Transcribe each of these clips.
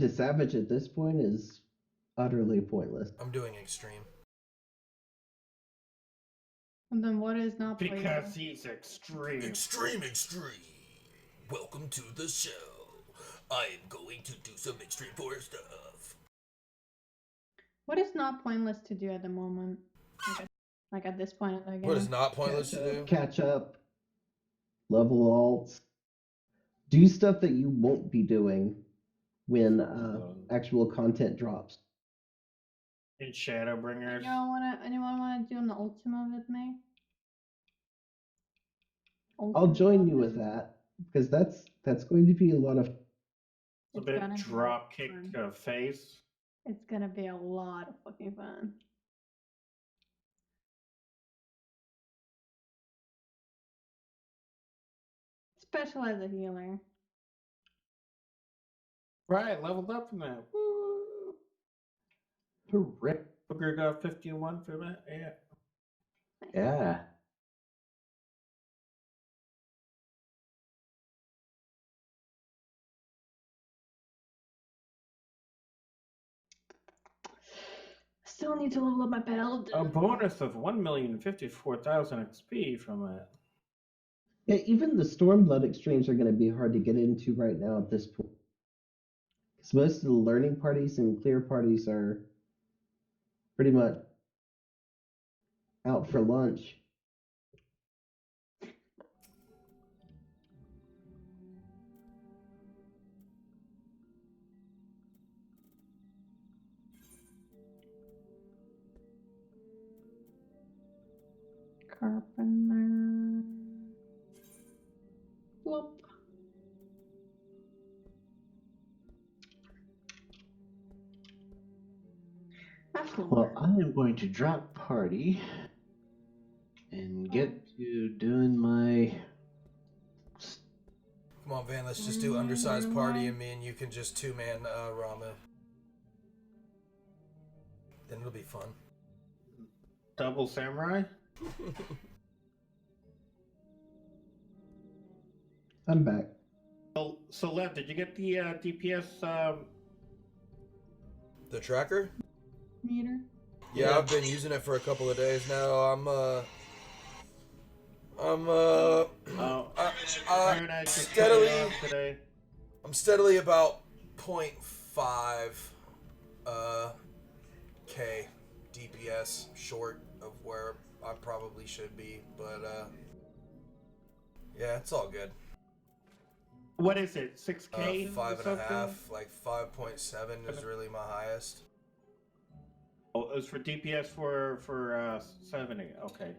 to Savage at this point is utterly pointless. I'm doing extreme. And then what is not Because playable? he's extreme. Extreme. Welcome to the show. I am going to do some extreme forest stuff. What is not pointless to do at the moment? Like at this point in the game. What is not pointless to do? Catch up, level alts, do stuff that you won't be doing when actual content drops. In Shadowbringers. Anyone wanna do an Ultima with me? I'll join you with that because that's going to be a lot of. A bit drop kick face. It's gonna be a lot of fucking fun. Special as a healer. Right, leveled up from that. Woo! Hooray. Booker got 51 for that. Yeah. Yeah. Still need to level up my paladin. A bonus of 1,054,000 XP from that. Yeah, even the Stormblood extremes are going to be hard to get into right now at this point. Because most of the learning parties and clear parties are pretty much out for lunch. Carpenter. Flop. Well, I am going to drop party and get to doing my. Come on, Van, let's just do undersized party and me and you can just two-man Ramu. Then it'll be fun. Double samurai? I'm back. So Lev, did you get the DPS The tracker? Meter? Yeah, I've been using it for a couple of days now. I'm steadily about 0.5 K DPS short of where I probably should be, but yeah, it's all good. What is it? 6K? 5.5, like 5.7 is really my highest. Oh, it was for DPS for 70. Okay.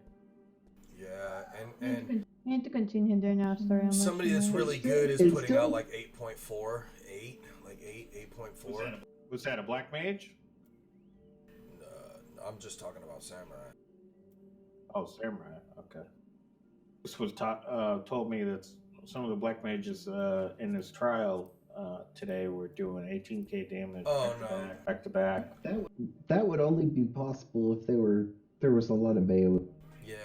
Yeah, and you need to continue doing our story. somebody that's really good is putting out like 8.4, 8, like 8.4. Was that a black mage? I'm just talking about samurai. Oh, samurai. Okay. This was told me that some of the black mages in this trial today were doing 18k damage. Oh back to back. That would only be possible if there was a lot of AoE. Yeah,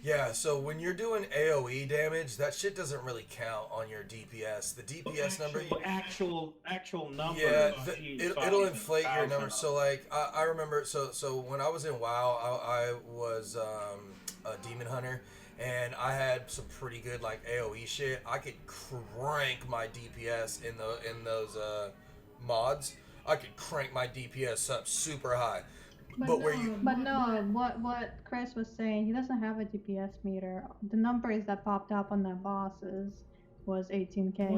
yeah. So when you're doing AoE damage, that shit doesn't really count on your DPS. The DPS number, actual number. Yeah, it'll inflate your number. So like, I remember. So when I was in WoW, I was a demon hunter. And I had some pretty good like AoE shit. I could crank my DPS in those mods. I could crank my DPS up super high. But what Chris was saying, he doesn't have a DPS meter. The numbers that popped up on the bosses was 18k.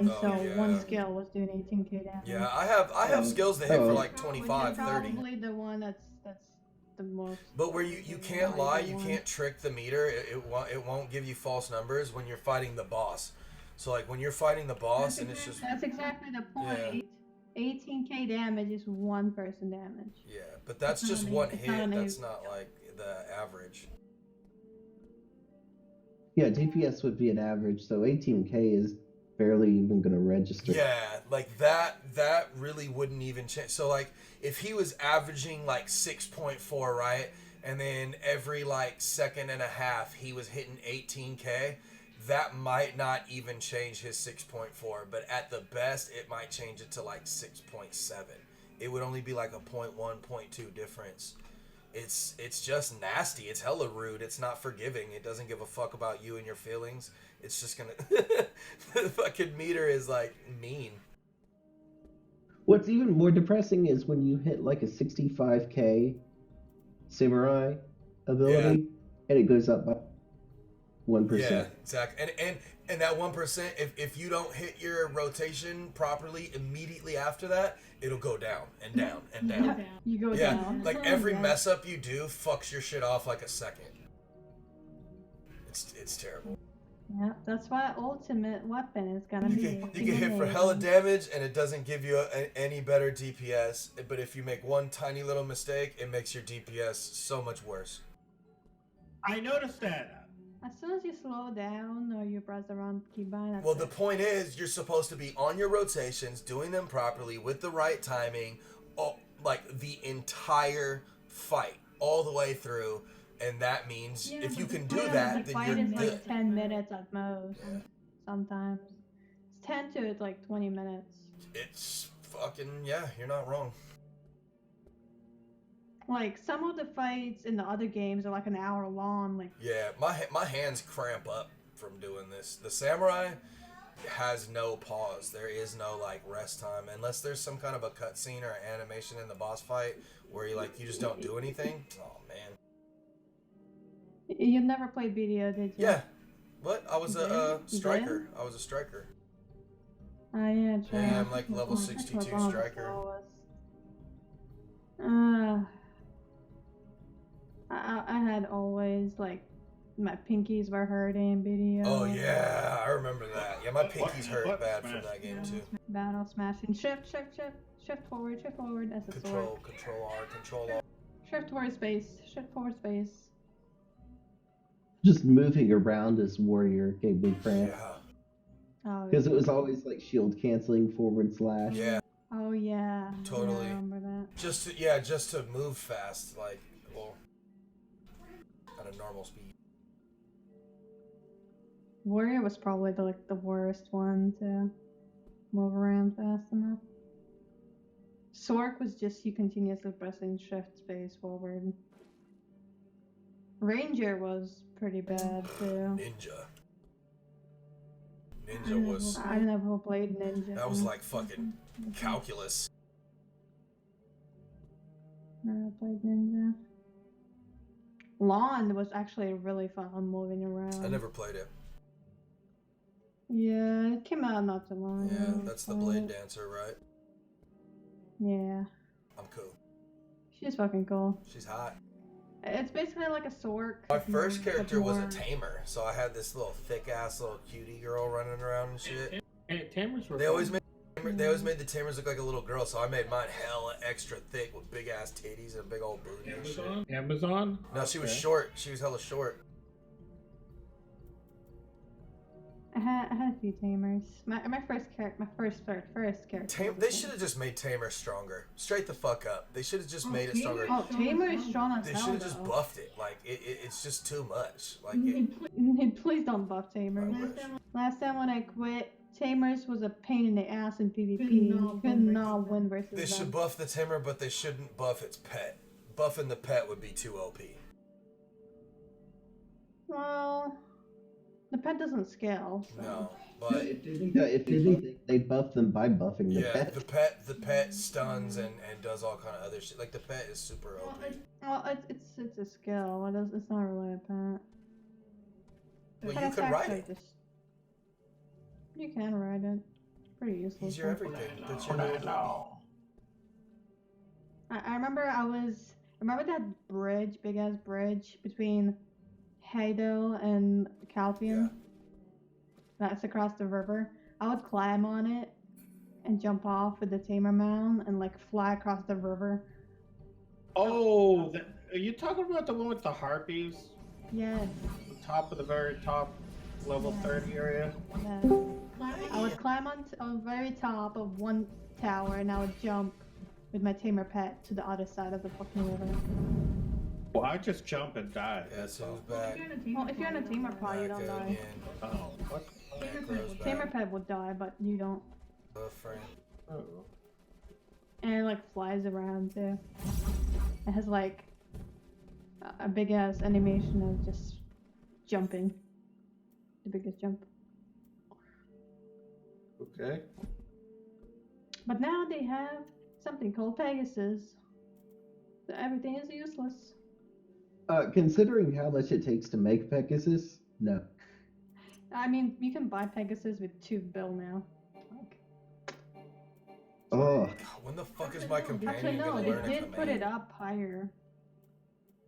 One skill was doing 18k damage. Yeah, I have skills that hit for like 25, 30. Probably the one that's the most. But where you can't lie, you can't trick the meter. It won't give you false numbers when you're fighting the boss. So like when you're fighting the boss That's exactly the point. Yeah. 18k damage is one person damage. Yeah, but that's just one hit. That's not like the average. Yeah, DPS would be an average, so 18k is barely even going to register. Yeah, like that really wouldn't even change. So like if he was averaging like 6.4, right? And then every like second and a half he was hitting 18k, that might not even change his 6.4, but at the best, it might change it to like 6.7. It would only be like a 0.1, 0.2 difference. It's just nasty. It's hella rude. It's not forgiving. It doesn't give a fuck about you and your feelings. It's just gonna... The fucking meter is like mean. What's even more depressing is when you hit like a 65k samurai ability, and it goes up by 1%. Yeah, exactly. And that 1%, if you don't hit your rotation properly immediately after that, it'll go down and down and down. You go Yeah, down. like every Yeah. mess up you do fucks your shit off like a second. It's terrible. Yeah, that's why ultimate weapon is gonna be. You get hit for hella damage and it doesn't give you any better DPS. But if you make one tiny little mistake, it makes your DPS so much worse. I noticed that. As soon as you slow down or you press the wrong keybind, that's Well, the it. point is, you're supposed to be on your rotations, doing them properly with the right timing, like the entire fight, all the way through. And that means if you can do that, the then fight you're is good. like 10 minutes at most. Sometimes it's 10 to like 20 minutes. It's fucking, yeah, you're not wrong. Like some of the fights in the other games are like an hour long. Like Yeah, my hands cramp up from doing this. The samurai has no pause. There is no like rest time unless there's some kind of a cutscene or animation in the boss fight where you just don't do anything. Oh man. you never played BDO, did you? Yeah. What? I was You a did? striker. I was a striker. Oh yeah, true. Yeah, I'm like level That's 62 one of the striker. slowest. I had always like my pinkies were hurting BDO. Oh yeah, I remember that. Yeah, my pinkies hurt bad from that game too. Battle smashing. Shift forward, as a sword. Control R. Shift forward space. Shift forward space. Just moving around as warrior gave me cramp. Yeah. Oh, Because it was always like shield canceling / Yeah. Oh yeah. Totally. Yeah, I remember that. Just to move fast, like, well, at a normal speed. Warrior was probably the worst one to move around fast enough. Sork was just you continuously pressing shift space forward. Ranger was pretty bad too. Ninja was... I never played Ninja. That was like fucking calculus. Never played Ninja. Lawn was actually really fun moving around. I never played it. Yeah, it came out not too long ago. Yeah, that's the Blade Dancer, right? Yeah. I'm cool. She's fucking cool. She's hot. It's basically like a Sork. My first character was a tamer, so I had this little thick-ass little cutie girl running around and shit. And tamers were They always made the tamers look like a little girl, so I made mine hella extra thick with big-ass titties and a big old booty and shit. Amazon? No, she was short. She was hella short. I had a few tamers. My first character. They should have just made Tamer stronger. Straight the fuck up. They should have just made it stronger. Oh, Tamer is strong as They hell. should have just buffed it. Like it's just too much. Like Please don't buff Tamers. Last time when I quit, Tamers was a pain in the ass in PvP. You could not win versus them. they should buff the Tamer, but they shouldn't buff its pet. Buffing the pet would be too OP. Well, the pet doesn't scale. So. No, but if anything, they buff them by buffing the pet. the pet stuns and does all kind of other shit. Like the pet is super OP. Well, it's a skill. It's not really a pet. Well, you can ride it. You can ride it. It's pretty useless. He's your everything. That's your little doggy. I remember that bridge, big ass bridge between Heido and Calfian. Yeah. That's across the river. I would climb on it and jump off with the tamer mount and like fly across the river. Oh, are you talking about the one with the harpies? Yes. The top of the very top, level 30 area? Yes. I would climb on the very top of one tower and I would jump with my tamer pet to the other side of the fucking river. Well, I just jump and die. Yeah, That's so all. back. Well, if you're in a tamer pod, you don't die. Oh, what? Tamer pet would die, but you don't. Frame. Oh. And it like flies around too. It has like a big ass animation of just jumping. The biggest jump. Okay. But now they have something called Pegasus. So everything is useless. Considering how much it takes to make Pegasus, no. I mean, you can buy Pegasus with 2 bill now. Like, Oh, When the fuck is my companion actually, no, gonna they learn a did put it command? up higher.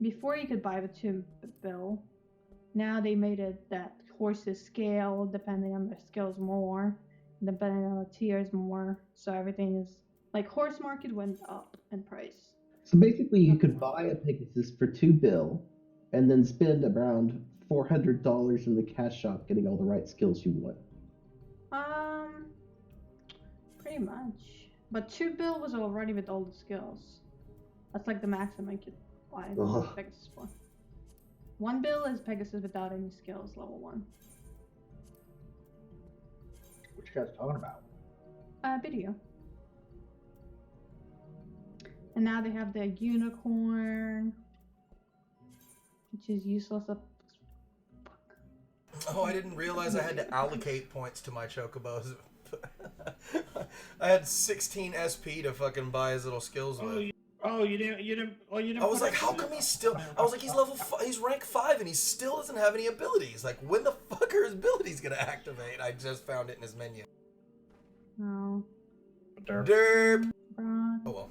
Before you could buy with 2 bill. Now they made it that horses scale depending on their skills more, depending on the tiers more. So everything is like horse market went up in price. so basically you could buy a Pegasus for 2 bill, and then spend around $400 in the cash shop getting all the right skills you want. Pretty much. But 2 bill was already with all the skills. That's like the maximum you could buy Ugh. Pegasus for. 1 bill is Pegasus without any skills, level 1. What you guys talking about? Video. And now they have the unicorn, which is useless. Oh, I didn't realize I had to allocate points to my chocobos. I had 16 SP to fucking buy his little skills with. You didn't. I was like, how come he's still? I was like, he's rank 5 and he still doesn't have any abilities. Like, when the fuck are his abilities gonna activate? I just found it in his menu. No. Derp. Bronze. Oh well.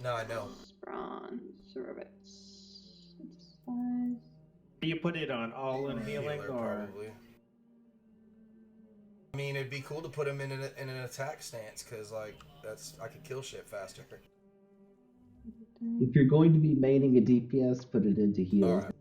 Now I know. Bronze. Rabbits. Size. Do you put it on all in healing or? Probably. I mean, it'd be cool to put him in an attack stance, cause like I could kill shit faster. If you're going to be maining a DPS, put it into heals. Right.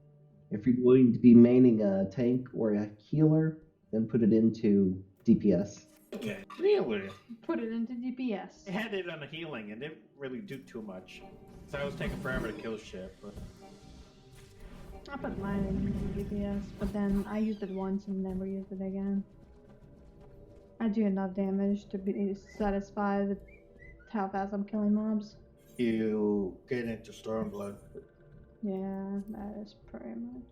If you're going to be maining a tank or a healer, then put it into DPS. Okay. Really? Put it into DPS. I had it on the healing and didn't really do too much. So I was taking forever to kill shit. But... I put mine in DPS, but then I used it once and never used it again. I do enough damage to be satisfied with how fast I'm killing mobs. You get into Stormblood. Yeah, that is pretty much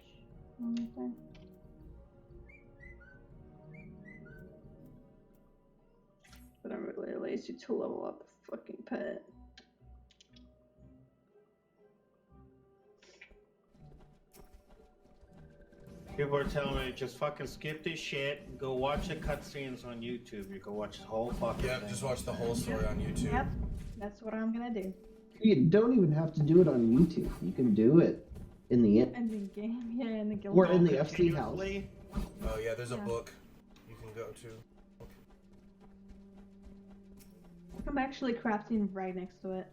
the only thing. But I'm really lazy to level up a fucking pet. People are telling me just fucking skip this shit and go watch the cutscenes on YouTube. You go watch the whole fucking thing. Just watch the whole story on YouTube. Yep, that's what I'm gonna do. You don't even have to do it on YouTube. You can do it in the end. In the game, yeah, in the guild. Or in the FC house. Oh yeah, there's a book you can go to. I'm actually crafting right next to it.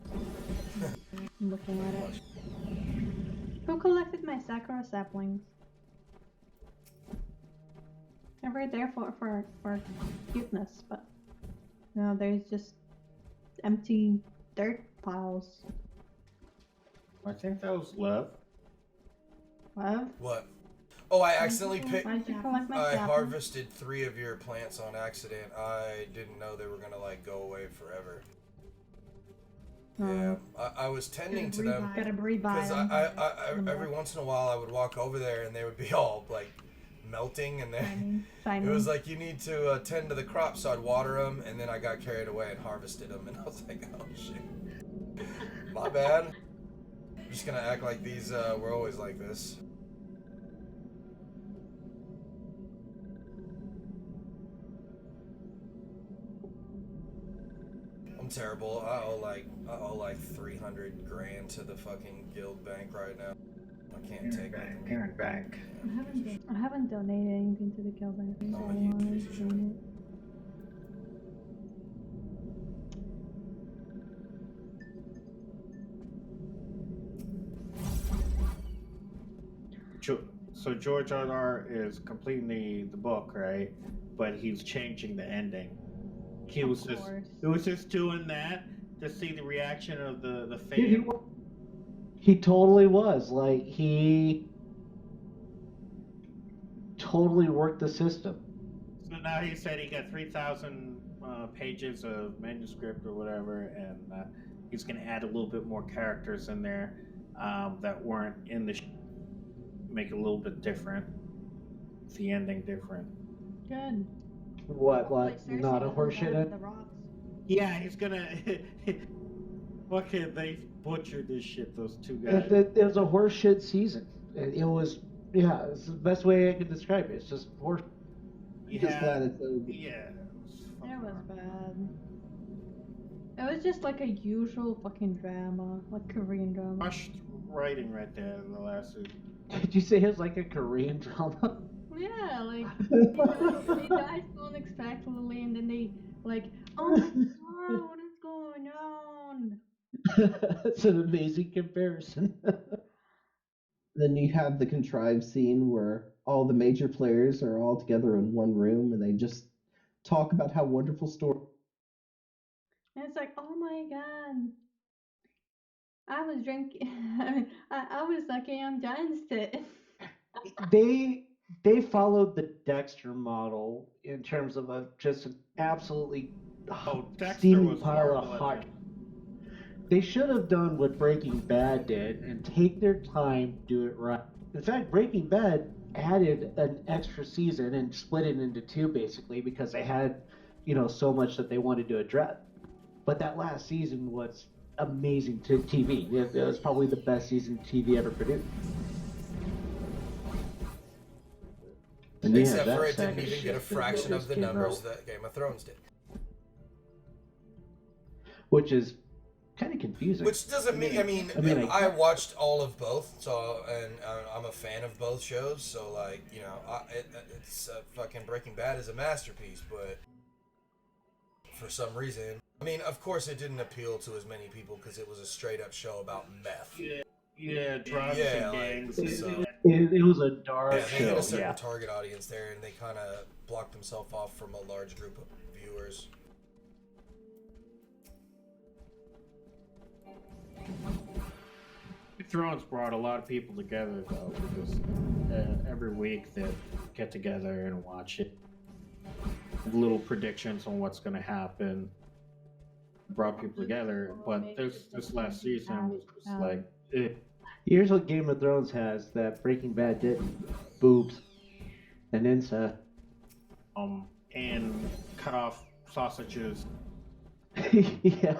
I'm looking at it. Who collected my Sakura saplings? They're right there for cuteness, but no, there's just empty dirt piles. I think that was love. Love? What? Oh, I accidentally picked. Why did you collect my I saplings? harvested 3 of your plants on accident. I didn't know they were gonna like go away forever. Yeah, I was tending to them Gotta rebuy because them. I every once in a while I would walk over there and they would be all like melting and then Shiny. it was like you need to tend to the crops, so I'd water them and then I got carried away and harvested them and I was like, oh shit, my bad. I'm just gonna act like these were always like this. I'm terrible. I owe like 300 grand to the fucking guild bank right now. I can't take it. Parent bank. I haven't donated anything to the guild bank. No, you should. So George R.R. is completing the book, right? But he's changing the ending. He was just doing that to see the reaction of the fan. He totally was. Like, he totally worked the system. So now he said he got 3,000 pages of manuscript or whatever, and he's going to add a little bit more characters in there that weren't in the make it a little bit different, the ending different. Good. What? Hopefully Cersei Not a will move horseshit? out of the rocks. Yeah, he's gonna. Fucking, they butchered this shit. Those two guys. It was a horseshit season. It was, yeah, it's the best way I could describe it. It's just horse. I'm just glad it's over. Yeah. It was bad. It was just like a usual fucking drama, like Korean drama. Rushed writing right there in the last season. Did you say it was like a Korean drama? Yeah, like they died so unexpectedly, and then they like, oh my god, what is going on? It's an amazing comparison. Then you have the contrived scene where all the major players are all together in one room and they just talk about how wonderful story. And it's like, oh my god, I was drinking. I was sucking on Giant's tit. They followed the Dexter model in terms of just an absolutely Dexter steaming was pile of horrible at hot. that. They should have done what Breaking Bad did and take their time, do it right. In fact, Breaking Bad added an extra season and split it into two basically because they had, so much that they wanted to address. But that last season was amazing to TV. It was probably the best season TV ever produced. And Except yeah, for that it didn't saga even shit get a fraction of just the came numbers out, that Game of Thrones did. which is kind of confusing. Which doesn't mean, I watched all of both, so, and I'm a fan of both shows, so, like, it's fucking Breaking Bad is a masterpiece, but for some reason, of course it didn't appeal to as many people because it was a straight up show about meth. Yeah, drugs and gangs. It was a dark they show. had a certain target audience there, and they kind of blocked themselves off from a large group of viewers. Thrones brought a lot of people together, though, because every week they get together and watch it. Little predictions on what's going to happen. Brought people together, but this last season was just like. Here's what Game of Thrones has that Breaking Bad didn't: boobs and incest. And cut off sausages. Yeah.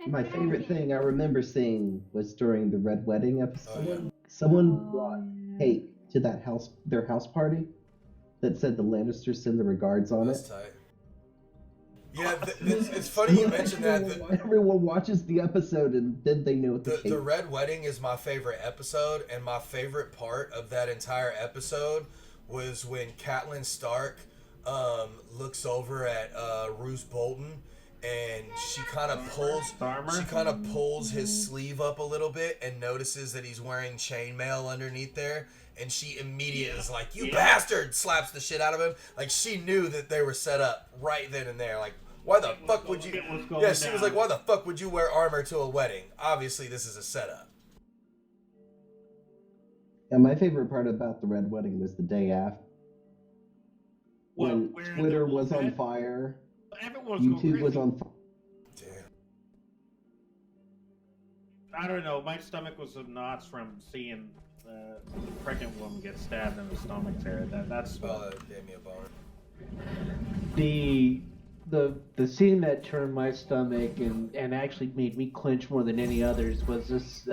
My favorite thing I remember seeing was during the Red Wedding episode. Oh, yeah. Someone brought cake to their house party, that said the Lannisters send the regards on That's it. tight. Yeah, it's funny you mentioned that. Everyone watches the episode and then they know what the cake. The Red Wedding is my favorite episode, and my favorite part of that entire episode was when Catelyn Stark looks over at Roose Bolton, and she kind of pulls his sleeve up a little bit and notices that he's wearing chainmail underneath there, and she immediately is like, "You bastard!" slaps the shit out of him. Like, she knew that they were set up right then and there. Like, why the fuck would you? Yeah, she was like, "Why the fuck would you wear armor to a wedding? Obviously, this is a setup." And my favorite part about the Red Wedding was the day after. When Twitter was on fire, YouTube was on fire. Damn. I don't know. My stomach was in knots from seeing the pregnant woman get stabbed in the stomach there. That's that gave me a boner. The scene that turned my stomach and actually made me clench more than any others was this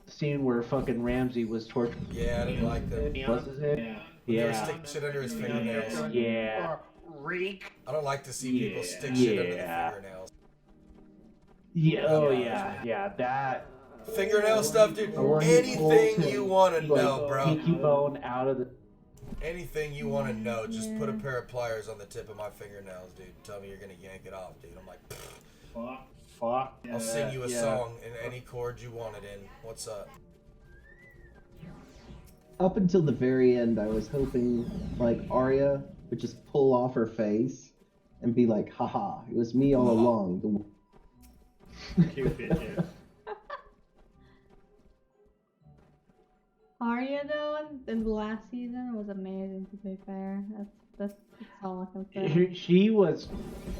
scene where fucking Ramsay was tortured. Yeah, I didn't like that. Was it? They were sticking shit under his fingernails. Yeah. Reek. I don't like to see people stick shit under the fingernails. Yeah. Oh yeah. Yeah. That. Fingernail stuff, dude. Anything you want to know, bro. Pinky bone out of the. Anything you want to know, just put a pair of pliers on the tip of my fingernails, dude. Tell me you're gonna yank it off, dude. I'm like, fuck. I'll sing you a song in any chord you want it in. What's up? Up until the very end, I was hoping like Arya would just pull off her face and be like, "Haha, it was me all along." Cute bitches. Arya though in the last season was amazing. To be fair, that's all I can say. She was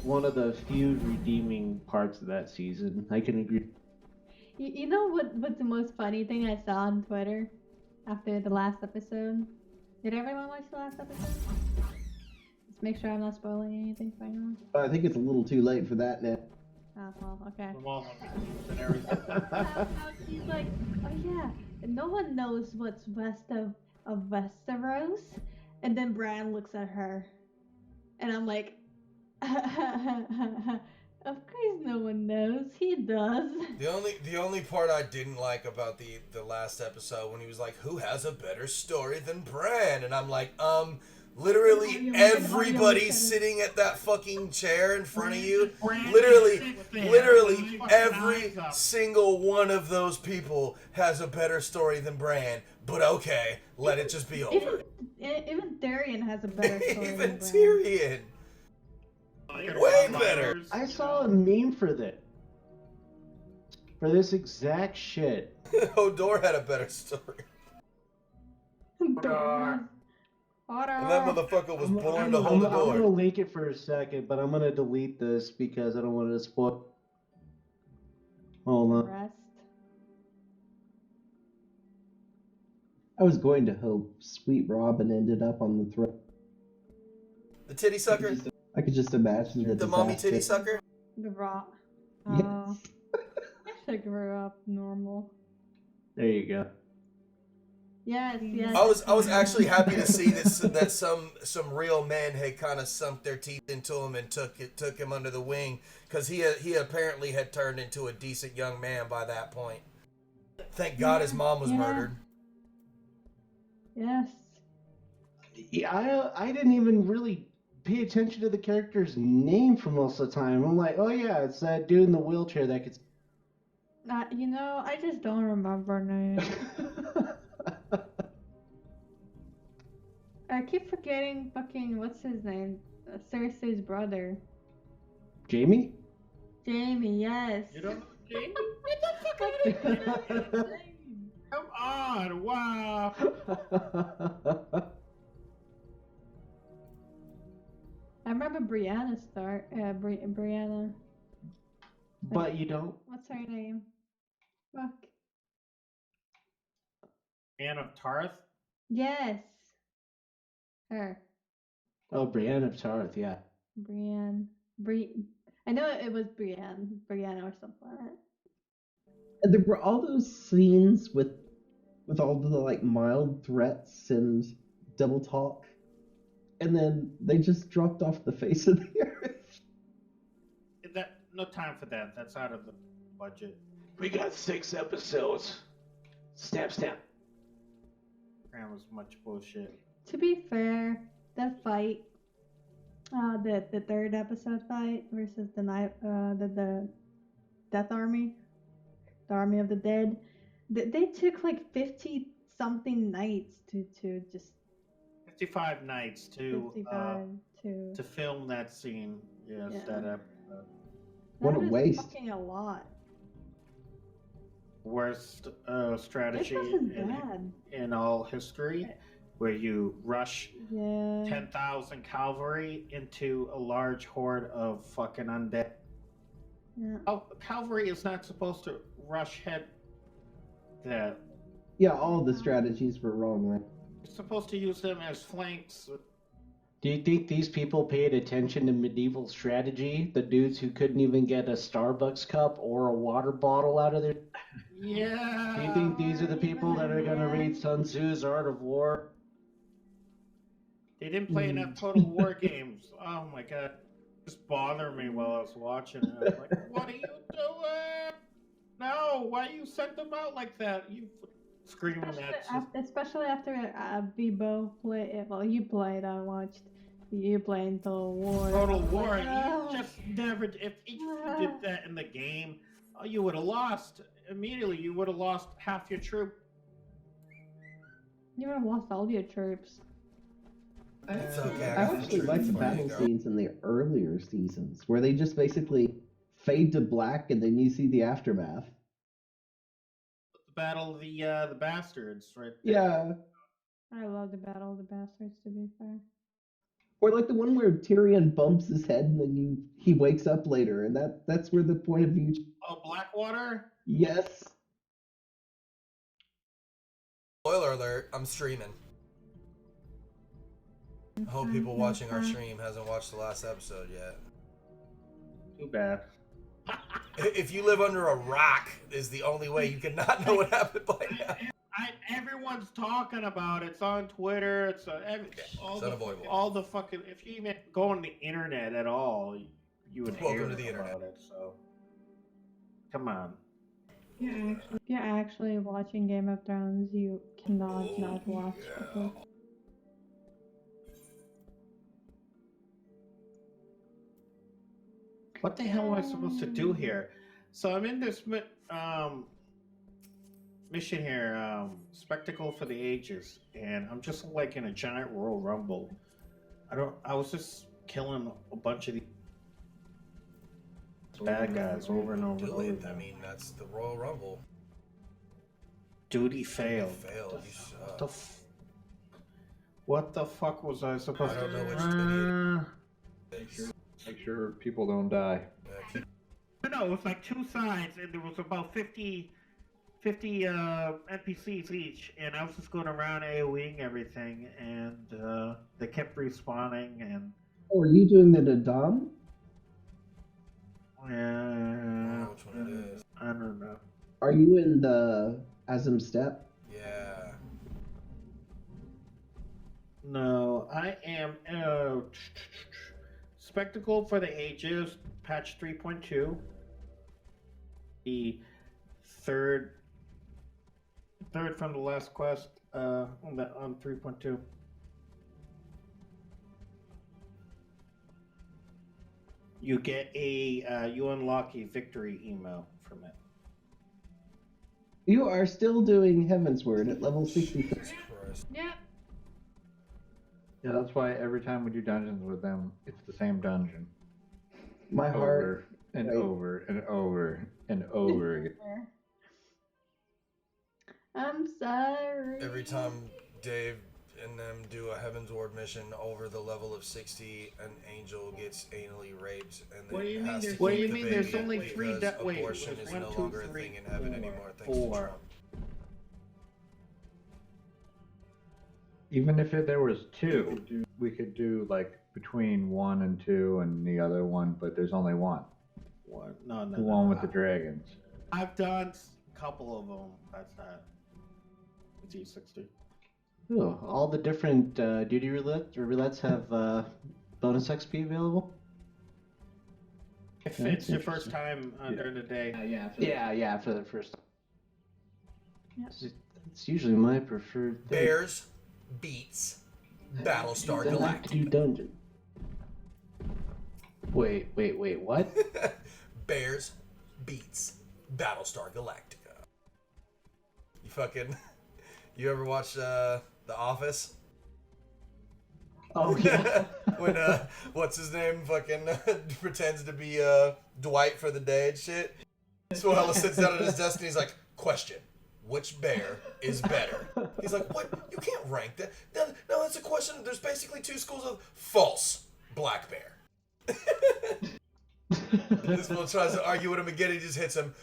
one of the few redeeming parts of that season. I can agree. You know what's the most funny thing I saw on Twitter after the last episode? Did everyone watch the last episode? Just make sure I'm not spoiling anything for anyone. I think it's a little too late for that now. Oh well, okay. From all the memes and everything. How she's like, oh yeah, no one knows what's west of Westeros, and then Bran looks at her, and I'm like, of course no one knows. He does. The only part I didn't like about the last episode when he was like, "Who has a better story than Bran?" and I'm like, literally everybody sitting at that fucking chair in front of you, literally every single one of those people has a better story than Bran. But okay, let it just be over. Even Tyrion has a better story. Even than Bran. Tyrion, way better. I saw a meme for this. For this exact shit. Hodor had a better story. Hodor. And that motherfucker was born to I'm hold a gonna door. link it for a second, but I'm gonna delete this because I don't want to spoil. Hold on. Rest. I was going to hope Sweet Robin ended up on the throne. The titty sucker? I could just imagine the The mommy disaster. titty sucker? The raw. Yes. Oh. I grew up normal. There you go. Yes, yes. I was actually happy to see that some real men had kind of sunk their teeth into him and took him under the wing, because he apparently had turned into a decent young man by that point. Thank God his mom was murdered. Yes. Yeah, I didn't even really pay attention to the character's name for most of the time. I'm like, oh yeah, it's that dude in the wheelchair that could. You know, I just don't remember names. I keep forgetting fucking what's his name? Cersei's brother. Jamie? Jamie, yes. You don't know Jamie? Get the fuck out of here! Come on! Wow! I remember Brianna Brianna. But you don't. What's her name? Fuck. Anne of Tarth? Yes. Her. Oh, Brienne of Tarth, yeah. Brienne. I know it was Brianna or something like that. And there were all those scenes with all the like mild threats and double talk, and then they just dropped off the face of the earth. That no time for that. That's out of the budget. We got 6 episodes. Stamp, stamp. That was much bullshit. To be fair, that fight, the third episode fight versus the Death Army, the Army of the Dead, they took like 50 something nights to just 55 nights to 55 to film that scene. Yes, Yeah. that episode. What a that is waste. fucking a lot. Worst It strategy wasn't bad. in all history, where you rush Yeah. 10,000 cavalry into a large horde of fucking undead. Yeah. Oh, cavalry is not supposed to rush head. That Yeah, all the strategies were wrong, man. you're supposed to use them as flanks. Do you think these people paid attention to medieval strategy? The dudes who couldn't even get a Starbucks cup or a water bottle out of their. Yeah. Do you think these are the people that are going to Yeah. read Sun Tzu's Art of War? They didn't play enough Total War games. Oh my god. It just bothered me while I was watching it. I was like, what are you doing? No, why you sent them out like that? You screaming at Especially after Bebo played. Well, you played. I watched you playing Total War. Total I was War. like, You just never. If you did that in the game, you would have lost immediately. You would have lost half your troop. You would have lost all your troops. It's okay. I actually like the battle scenes in the earlier seasons where they just basically fade to black and then you see the aftermath. Battle of the Bastards, right there. Yeah. I love the Battle of the Bastards, to be fair. Or like the one where Tyrion bumps his head and then he wakes up later, and that's where the point of view. Oh, Blackwater. Yes. Spoiler alert, I'm streaming. I hope people watching our stream hasn't watched the last episode yet. Too bad. If you live under a rock, is the only way you can not know what happened by now. Everyone's talking about it. It's on Twitter. It's unavoidable. all the fucking. If you even go on the internet at all, you would Welcome hear to the about internet. it. So, come on. If you're actually watching Game of Thrones, you cannot not watch it. What the hell am I supposed to do here? So I'm in this mission here, Spectacle for the Ages, and I'm just like in a giant Royal Rumble. I was just killing a bunch of these bad guys over and over and over again. I mean, that's the Royal Rumble. Duty failed. Failed. You suck. What the fuck was I supposed I don't know to which Make sure people don't die. No, it was like two sides, and there was about 50 NPCs each, and I was just going around AoEing everything, and they kept respawning, and... Oh, are you doing the Nadam? I don't know which one it is. I don't know. Are you in the Azim Step? Yeah. No, I am... Spectacle for the Ages, patch 3.2. The third from the last quest on 3.2. You get you unlock a victory email from it. You are still doing Heaven's Word at level 63. Yeah. Yeah, that's why every time we do dungeons with them, it's the same dungeon. My Over heart. and right. over and over and over again. I'm sorry. Every time Dave and them do a Heaven's Ward mission over the level of 60, an angel gets anally raped and then What do you has mean? to What do keep you the mean? baby There's only three. because Wait, abortion is one, no two, longer a three, thing in heaven four, anymore. Thanks to four. Trump. Even if there was two, we could do like between 1 and 2 and the other one, but there's only one. What? No. The one with the dragons. I've done a couple of them. That's that. It's E60. Oh, all the different duty roulettes have bonus XP available? If That's it's your first interesting. time during the day. Yeah, for the first time. Yeah. It's usually my preferred thing. Bears beats Battlestar Then I have to do Galactica. dungeon. Wait, what? Bears beats Battlestar Galactica. You ever watch The Office? Oh yeah. When what's his name fucking pretends to be Dwight for the day and shit. So Ella sits down at his desk and he's like, question, which bear is better? He's like, what? You can't rank that. No, that's a question. There's basically two schools of false black bear. This one tries to argue with him again. He just hits him.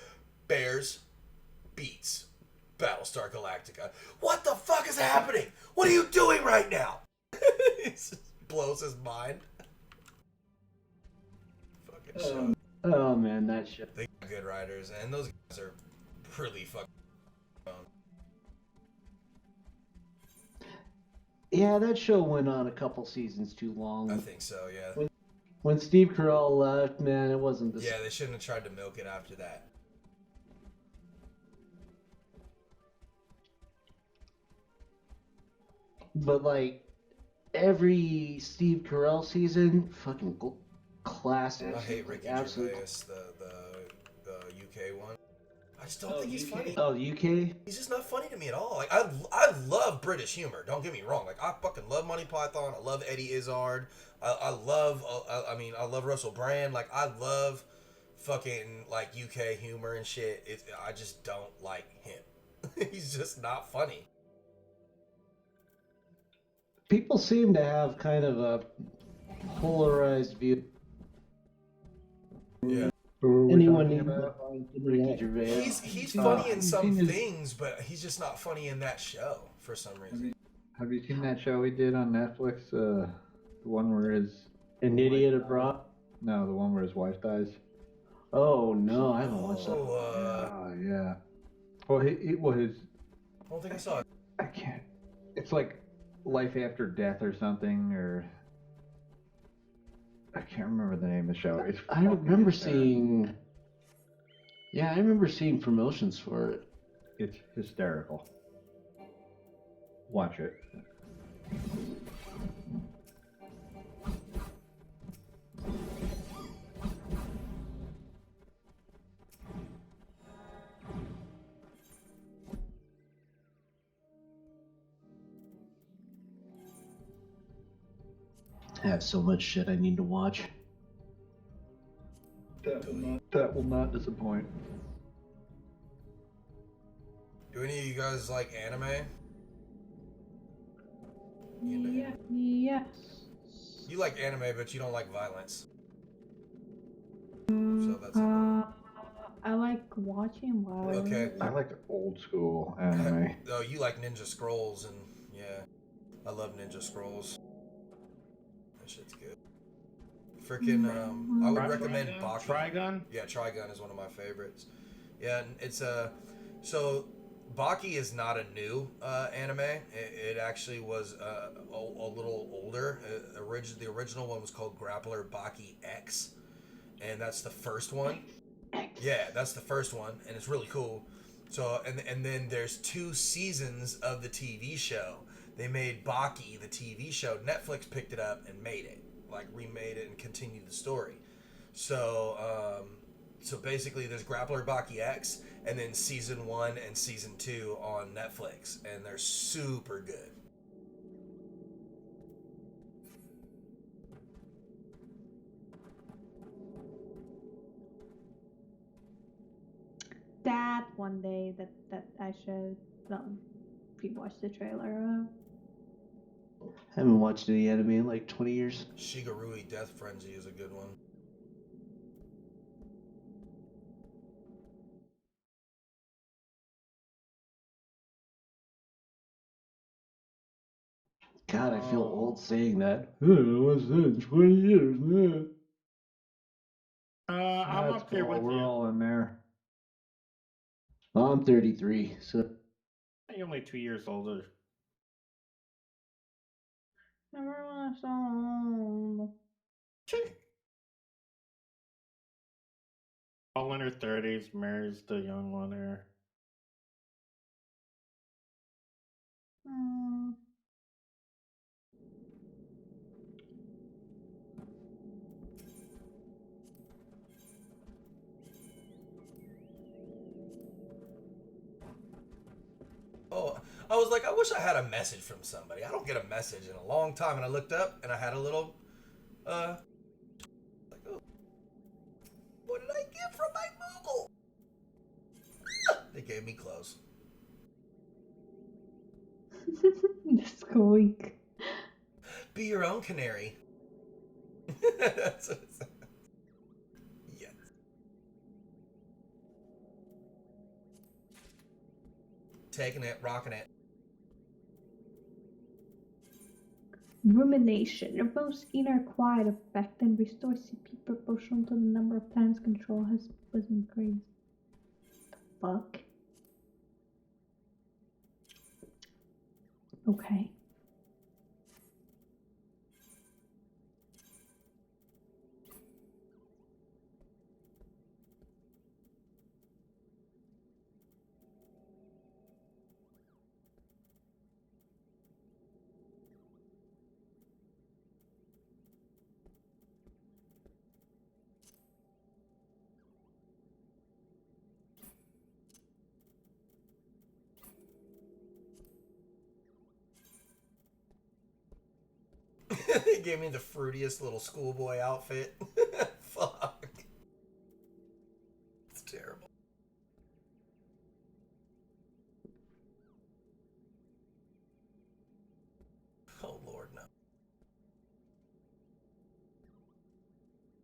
Bears beats Battlestar Galactica. What the fuck is happening? What are you doing right now? It just blows his mind. Fucking show. Oh man, that shit. They got good writers, and those guys are really fucking. Yeah, that show went on a couple seasons too long. I think so, yeah. When Steve Carell left, man, it wasn't the Yeah, they shouldn't have tried to milk it after that. But like every Steve Carell season, fucking classic. I hate Ricky Absolute. Gervais, the UK one. I just don't think he's funny. Oh, the UK? He's just not funny to me at all. Like I love British humor. Don't get me wrong. Like I fucking love Monty Python. I love Eddie Izzard. I love Russell Brand. Like I love fucking like UK humor and shit. I just don't like him. He's just not funny. People seem to have kind of a polarized view. Yeah. Who are we Anyone talking needs to about? find Ricky Jimmy X. Gervais. He's I funny in haven't some seen his- things, but he's just not funny in that show for some reason. Have you seen that show he did on Netflix? The one where his An idiot abroad. no, the one where his wife dies. Oh no, I haven't watched that. Oh, Yeah. Well, his I don't think I saw it. I can't. It's like life after death or something, or I can't remember the name of the show. It's I fucking remember hysterical. seeing. Yeah, I remember seeing promotions for it. It's hysterical. Watch it. I have so much shit I need to watch. That will not disappoint. Do any of you guys like anime? Yeah, yes. You like anime, but you don't like violence. So that's I like watching violence. okay. I like old school anime. Oh, you like Ninja Scrolls, and yeah, I love Ninja Scrolls. That shit's good. Freaking, I would recommend Baki. Trigun? Yeah, Trigun is one of my favorites. Yeah, and it's so Baki is not a new anime. It actually was a little older. The original one was called Grappler Baki X, and that's the first one. Yeah, that's the first one, and it's really cool. So, and then there's 2 seasons of the TV show. They made Baki the TV show. Netflix picked it up and made it, like remade it and continued the story. So, so basically, there's Grappler Baki X, and then season 1 and season 2 on Netflix, and they're super good. That one day that I should rewatch the trailer of. I haven't watched any anime in like 20 years. Shigarui Death Frenzy is a good one. God, I feel Oh. old saying that. What's that in 20 years? Man. I'm That's up there cool. with We're you. all in there. I'm 33, so You're only 2 years older. Everyone is so old. All in her 30s, marries the young one there. Mm. Oh, I was like, I wish I had a message from somebody. I don't get a message in a long time, and I looked up and I had a little, like, oh, what did I get from my Google? They gave me clothes. The squeak. Be your own canary. That's what it said. Yes. Taking it, rocking it. Rumination evokes inner quiet effect and restores CP proportional to the number of times control has was increased. The fuck? Okay. They gave me the fruitiest little schoolboy outfit. Fuck. It's terrible.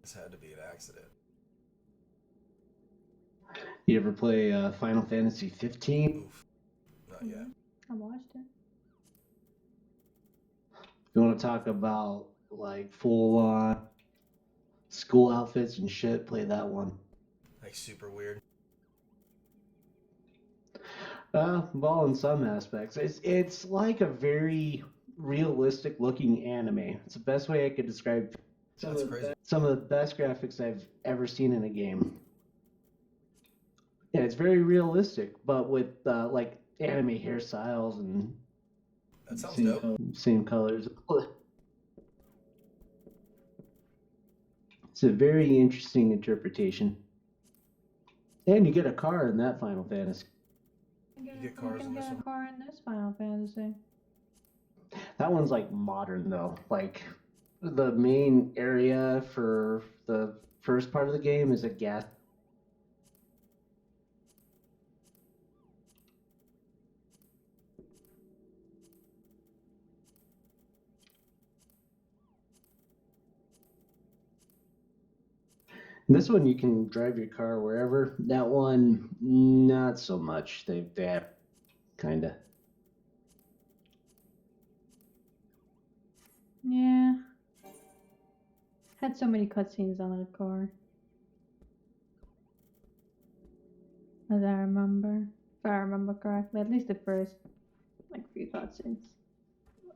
This had to be an accident. You ever play Final Fantasy 15? Oof. Not yet. I watched it. You want to talk about like full on school outfits and shit? Play that one. Like super weird. Well, in some aspects, it's like a very realistic looking anime. It's the best way I could describe. That's crazy. Some of the best graphics I've ever seen in a game. Yeah, it's very realistic, but with like anime hairstyles and That sounds dope. same colors. It's a very interesting interpretation. And you get a car in that Final Fantasy. You get cars in this Get a one. car in this Final Fantasy. That one's like modern though. Like the main area for the first part of the game is a gas. This one you can drive your car wherever. That one, not so much. They have kind of. Yeah. Had so many cutscenes on the car. As I remember. If I remember correctly. At least the first like few cutscenes.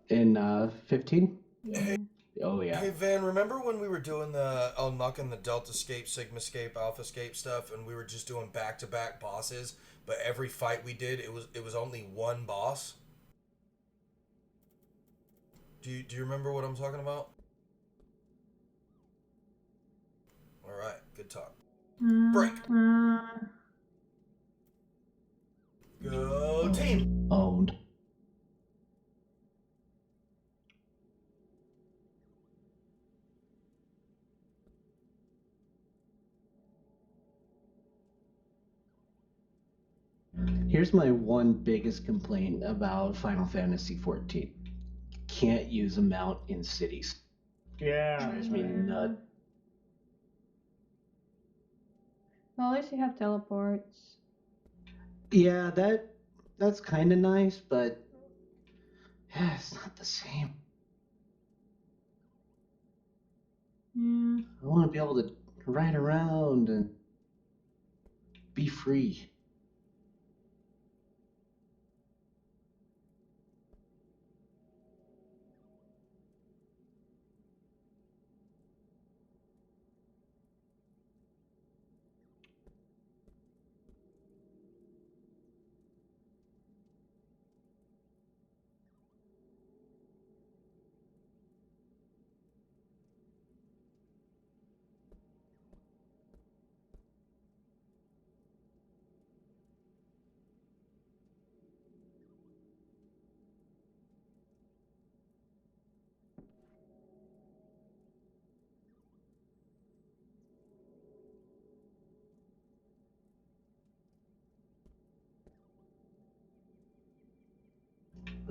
In 15? Yeah. Oh yeah. Hey Van, remember when we were doing the unlocking the Delta Scape, Sigma Scape, Alpha Scape stuff, and we were just doing back-to-back bosses, but every fight we did, it was only one boss? Do you remember what I'm talking about? All right, good talk. Break. Go team. Owned. Here's my one biggest complaint about Final Fantasy 14. Can't use a mount in cities. Yeah. Drives me nuts. Well, at least you have teleports. Yeah, that's kind of nice, but yeah, it's not the same. Yeah. I want to be able to ride around and be free.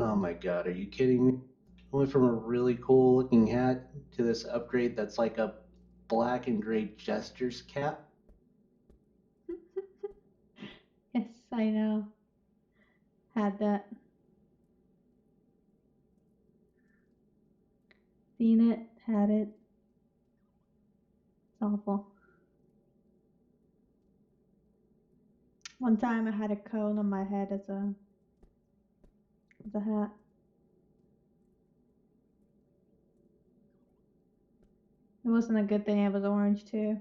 Oh my god, are you kidding me? I went from a really cool looking hat to this upgrade that's like a black and gray jester's cap. Yes, I know. Had that. Seen it. Had it. It's awful. One time I had a cone on my head as a hat. It wasn't a good thing it was orange too.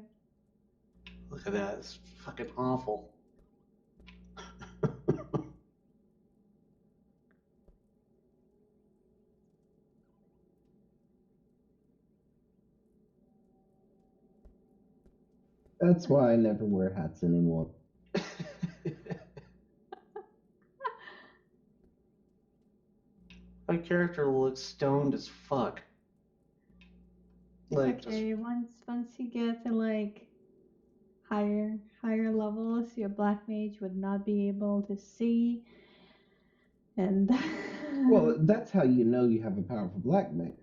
Look at that, it's fucking awful. That's why I never wear hats anymore. My character looks stoned as fuck. It's Like, just okay. Once you get to like higher levels, your black mage would not be able to see. And Well, that's how you know you have a powerful black mage.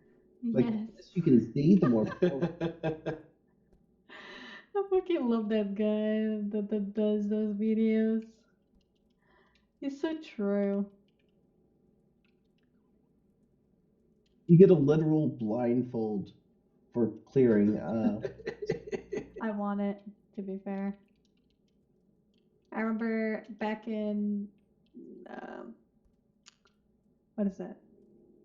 Like, the yes. less you can see, the more powerful. I fucking love that guy that does those videos. He's so true. You get a literal blindfold for clearing. I want it, to be fair. I remember back in um, what is it?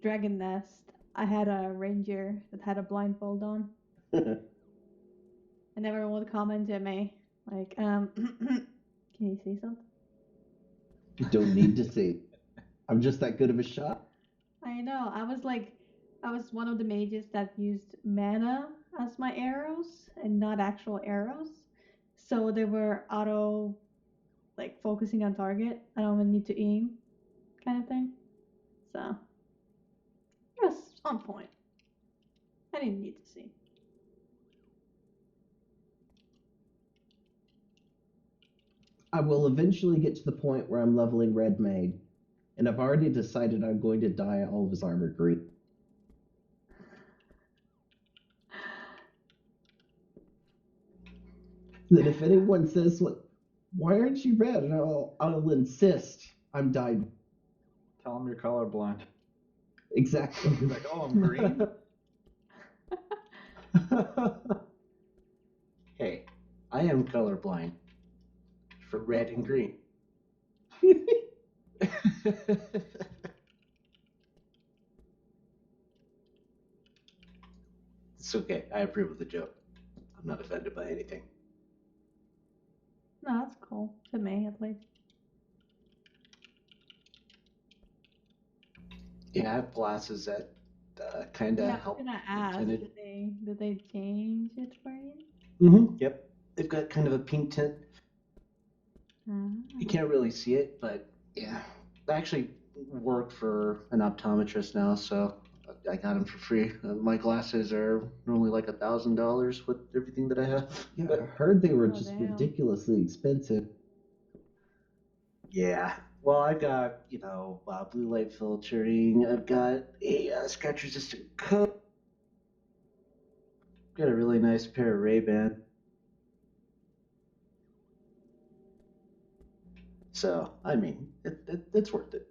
Dragon Nest. I had a ranger that had a blindfold on, and everyone would comment at me like, can you see something? You don't need to see. I'm just that good of a shot. I know. I was one of the mages that used mana as my arrows and not actual arrows. So they were auto, like, focusing on target. I don't even need to aim, kind of thing. So it was on point. I didn't need to see. I will eventually get to the point where I'm leveling Red Mage, and I've already decided I'm going to dye all of his armor green. That if anyone says, "What? Why aren't you red?" and I'll insist I'm dyed Tell them you're colorblind. exactly. He's like, oh, I'm green? Hey, I am colorblind for red and green. It's okay. I approve of the joke. I'm not offended by anything. No, that's cool. To me, at least. Yeah, I have glasses that kind Yeah, of I was help gonna the ask, tinted. did they change it for you? Yep. They've got kind of a pink tint. You Ah. can't really see it, but yeah. I actually work for an optometrist now, so I got them for free. My glasses are normally like $1,000 with everything that I have. Yeah, I heard they were Oh, just damn. ridiculously expensive. Yeah. Well, I've got, blue light filtering. I've got a scratch resistant coat. Got a really nice pair of Ray-Bans. So, I mean, it's worth it.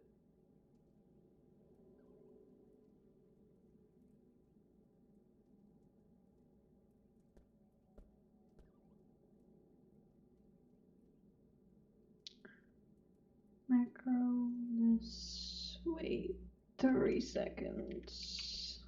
Macro, this, wait, 3 seconds.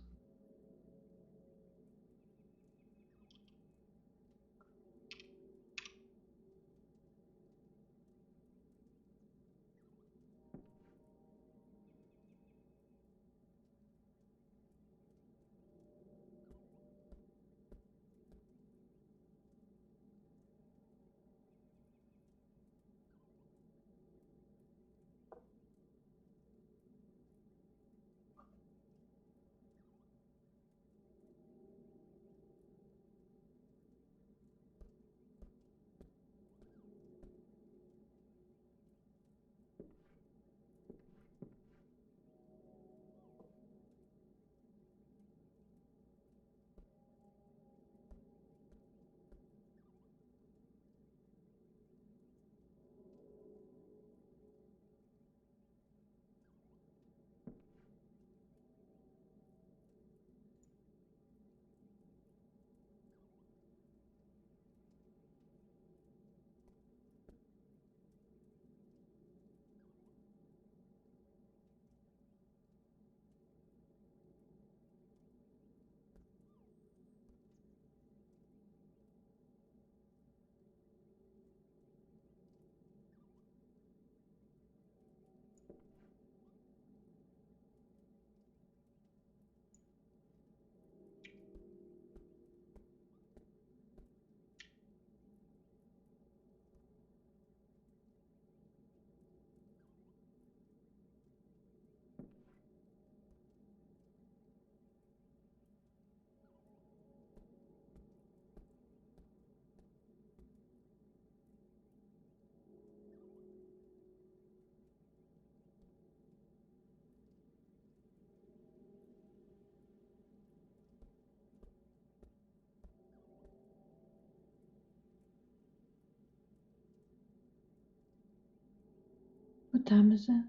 What time is it?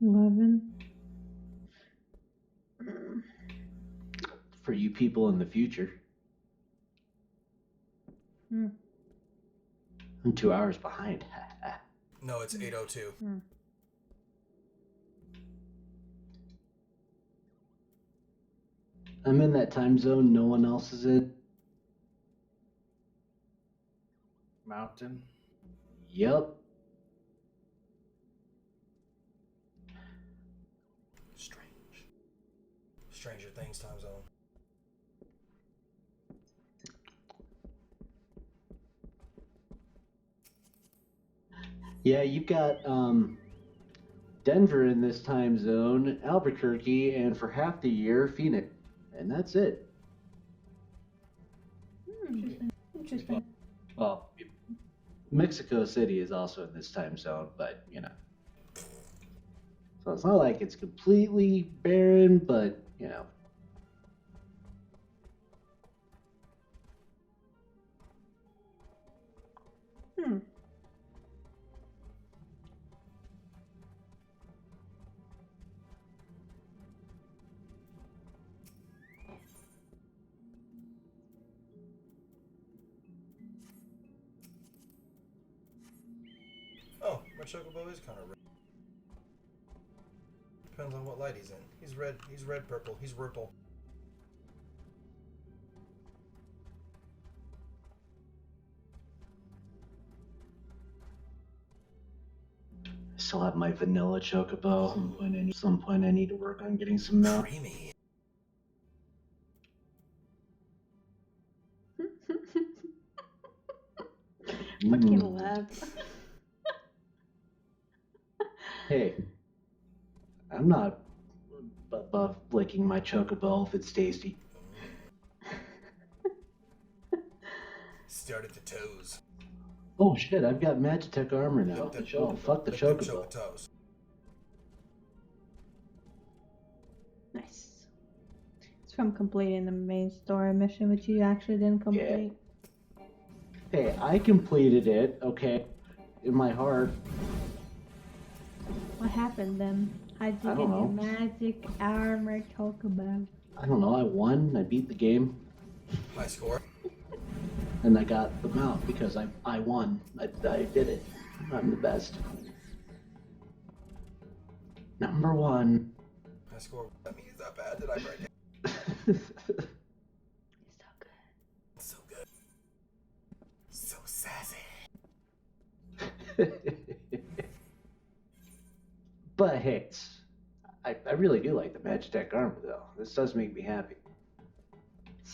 11. For you people in the future. Hmm. I'm 2 hours behind. No, it's 8:02. I'm in that time zone no one else is in. Mountain. Yep. Strange. Stranger Things time zone. Yeah, you've got Denver in this time zone, Albuquerque, and for half the year, Phoenix. And that's it. Interesting. Well, Mexico City is also in this time zone, but, you know. So it's not like it's completely barren, but, you know. Oh, my chocobo is kind of red. Depends on what light he's in. He's red. He's red purple. He's purple. I still have my vanilla chocobo. At some point I need to work on getting some milk. Creamy. Fucking laugh. Hey, I'm not above licking my chocobo if it's tasty. Start at the toes. Oh shit, I've got Magitech armor now. Oh, fuck the Lick them chocobo. chocotoes. Nice. It's from completing the main story mission, which you actually didn't complete. Hey, I completed it, okay? In my heart. What happened then? How'd you I get don't your know. magic armor chocobo? I don't know, I won, I beat the game, High score. and I got the mount because I won. I did it. I'm the best. Number one. High score. That means that bad. Did I break it? It's so good. So good. So sassy. But hey, I really do like the Magitech armor though. This does make me happy.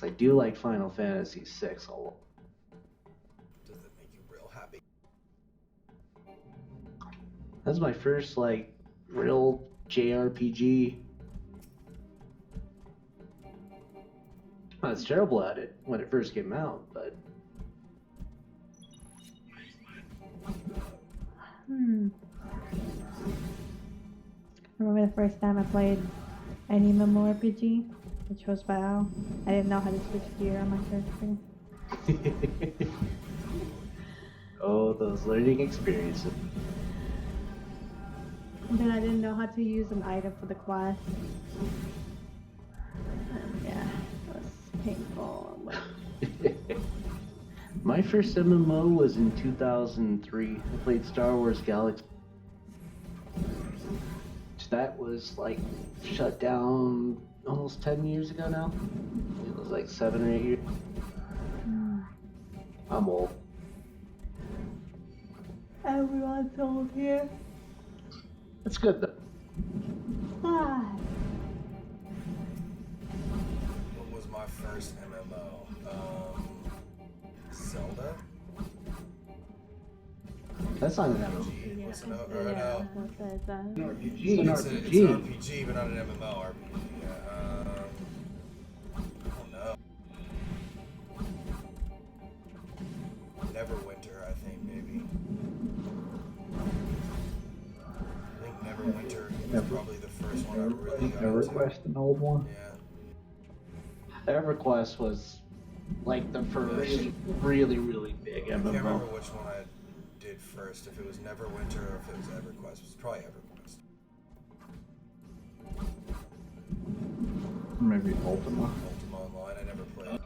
I do like Final Fantasy VI a lot. Does it make you real happy? That's my first like real JRPG. I was terrible at it when it first came out, but Remember the first time I played any MMORPG, which was WoW. I didn't know how to switch gear on my character. oh, those learning experiences. And then I didn't know how to use an item for the class. Yeah, it was painful. My first MMO was in 2003. I played Star Wars Galaxy. That was like shut down almost 10 years ago now. It was like 7 or 8 years. I'm old. Everyone's old here. That's good though. Ah. What was my first MMO? Zelda? That's not an MMO. What's an or no? It's It's an It's an RPG. RPG, but not an MMO RPG. I don't know. Neverwinter, I think, maybe. I think Neverwinter was probably the first one I really got into. EverQuest, an old one. Yeah. EverQuest was like the first really, really big I can't remember MMO. which one I did first. If it was Neverwinter or if it was EverQuest. It was probably EverQuest. Maybe Ultima. Ultima Online, I never played.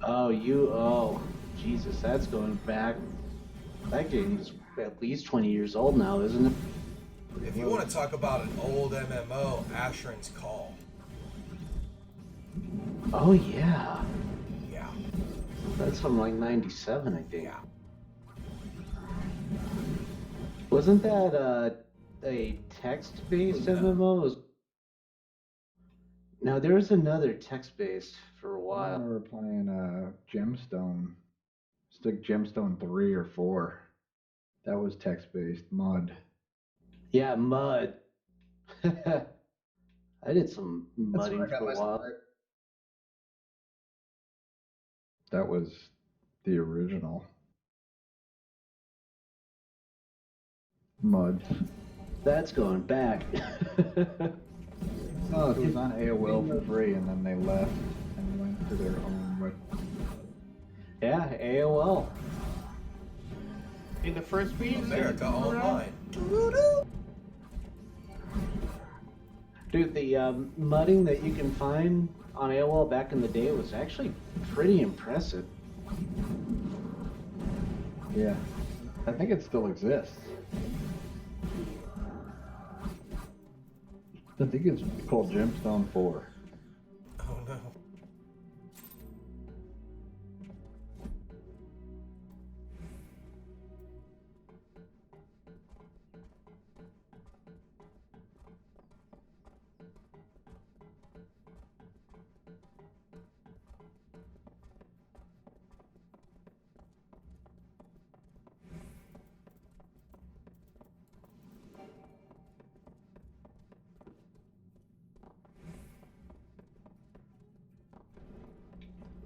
Oh, Jesus, that's going back. That game's at least 20 years old now, isn't it? If you want to talk about an old MMO, Asheron's Call. Oh, yeah. Yeah. That's from like 97, I think. Yeah. Wasn't that a text-based MMO? No, there was another text-based for a I while. remember playing Gemstone. It's like Gemstone 3 or 4. That was text-based. Mud. Yeah, Mud. I did some That's where I mudding got for my a while. start. That was the original. Mud. That's going back. No, it was on AOL for free, and then they left and went to their own web. Yeah, AOL. In the first week, America Online. Dude, the mudding that you can find on AOL back in the day was actually pretty impressive. Yeah. I think it still exists. I think it's called Gemstone 4. Oh no.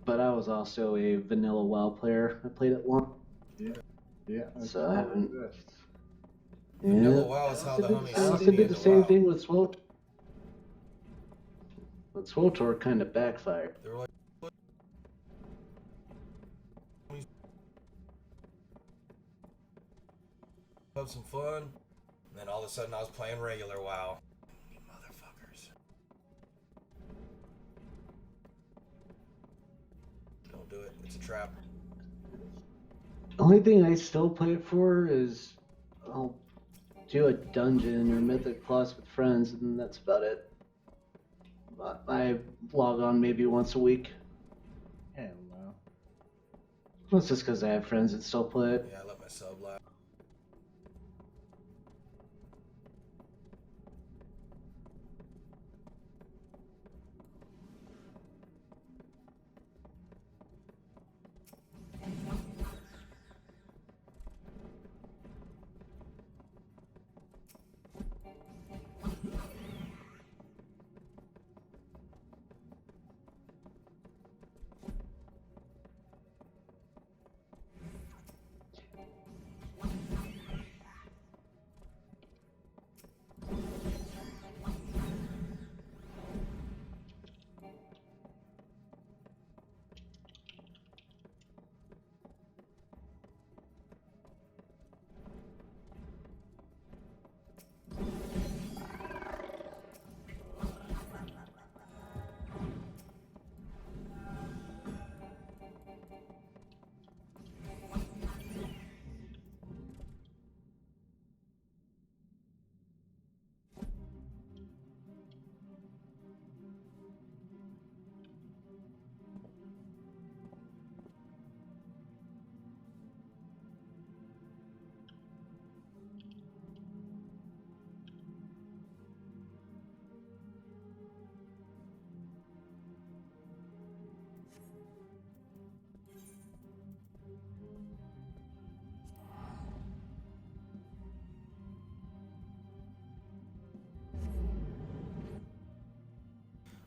But I was also a vanilla WoW player. I played it long. Yeah. Yeah. It So I still haven't. exists. Vanilla Yeah. WoW is how the homies I also see me did the into same WoW. thing with SWOTOR. But SWOTOR kind of backfired. They were like, have some fun. And then all of a sudden I was playing regular WoW. You motherfuckers. Don't do it. It's a trap. The only thing I still play it for is I'll do a dungeon or Mythic Plus with friends, and that's about it. I log on maybe once a week. hello. That's just because I have friends that still play it. Yeah, I let my sub laugh.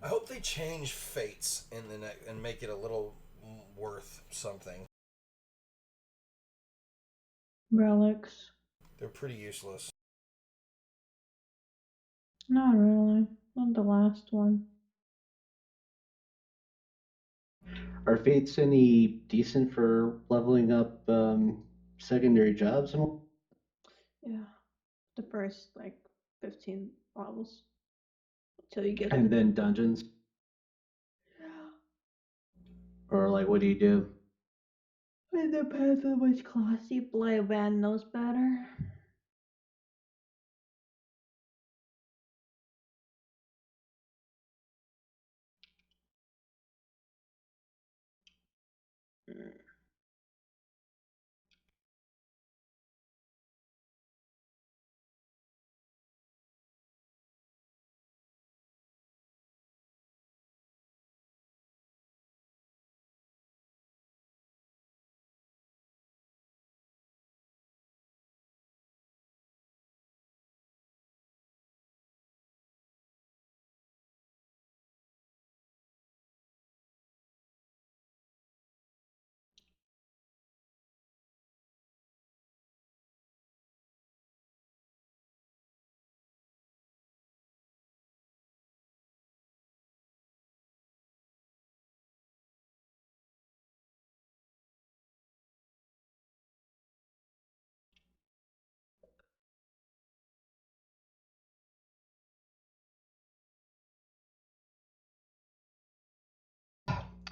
I hope they change fates in the and make it a little worth something. Relics. They're pretty useless. Not really. Not the last one. Are fates any decent for leveling up secondary jobs? And Yeah, the first like 15 levels till you get And the. then dungeons, or like, what do you do? It depends on which class you play. Van knows better.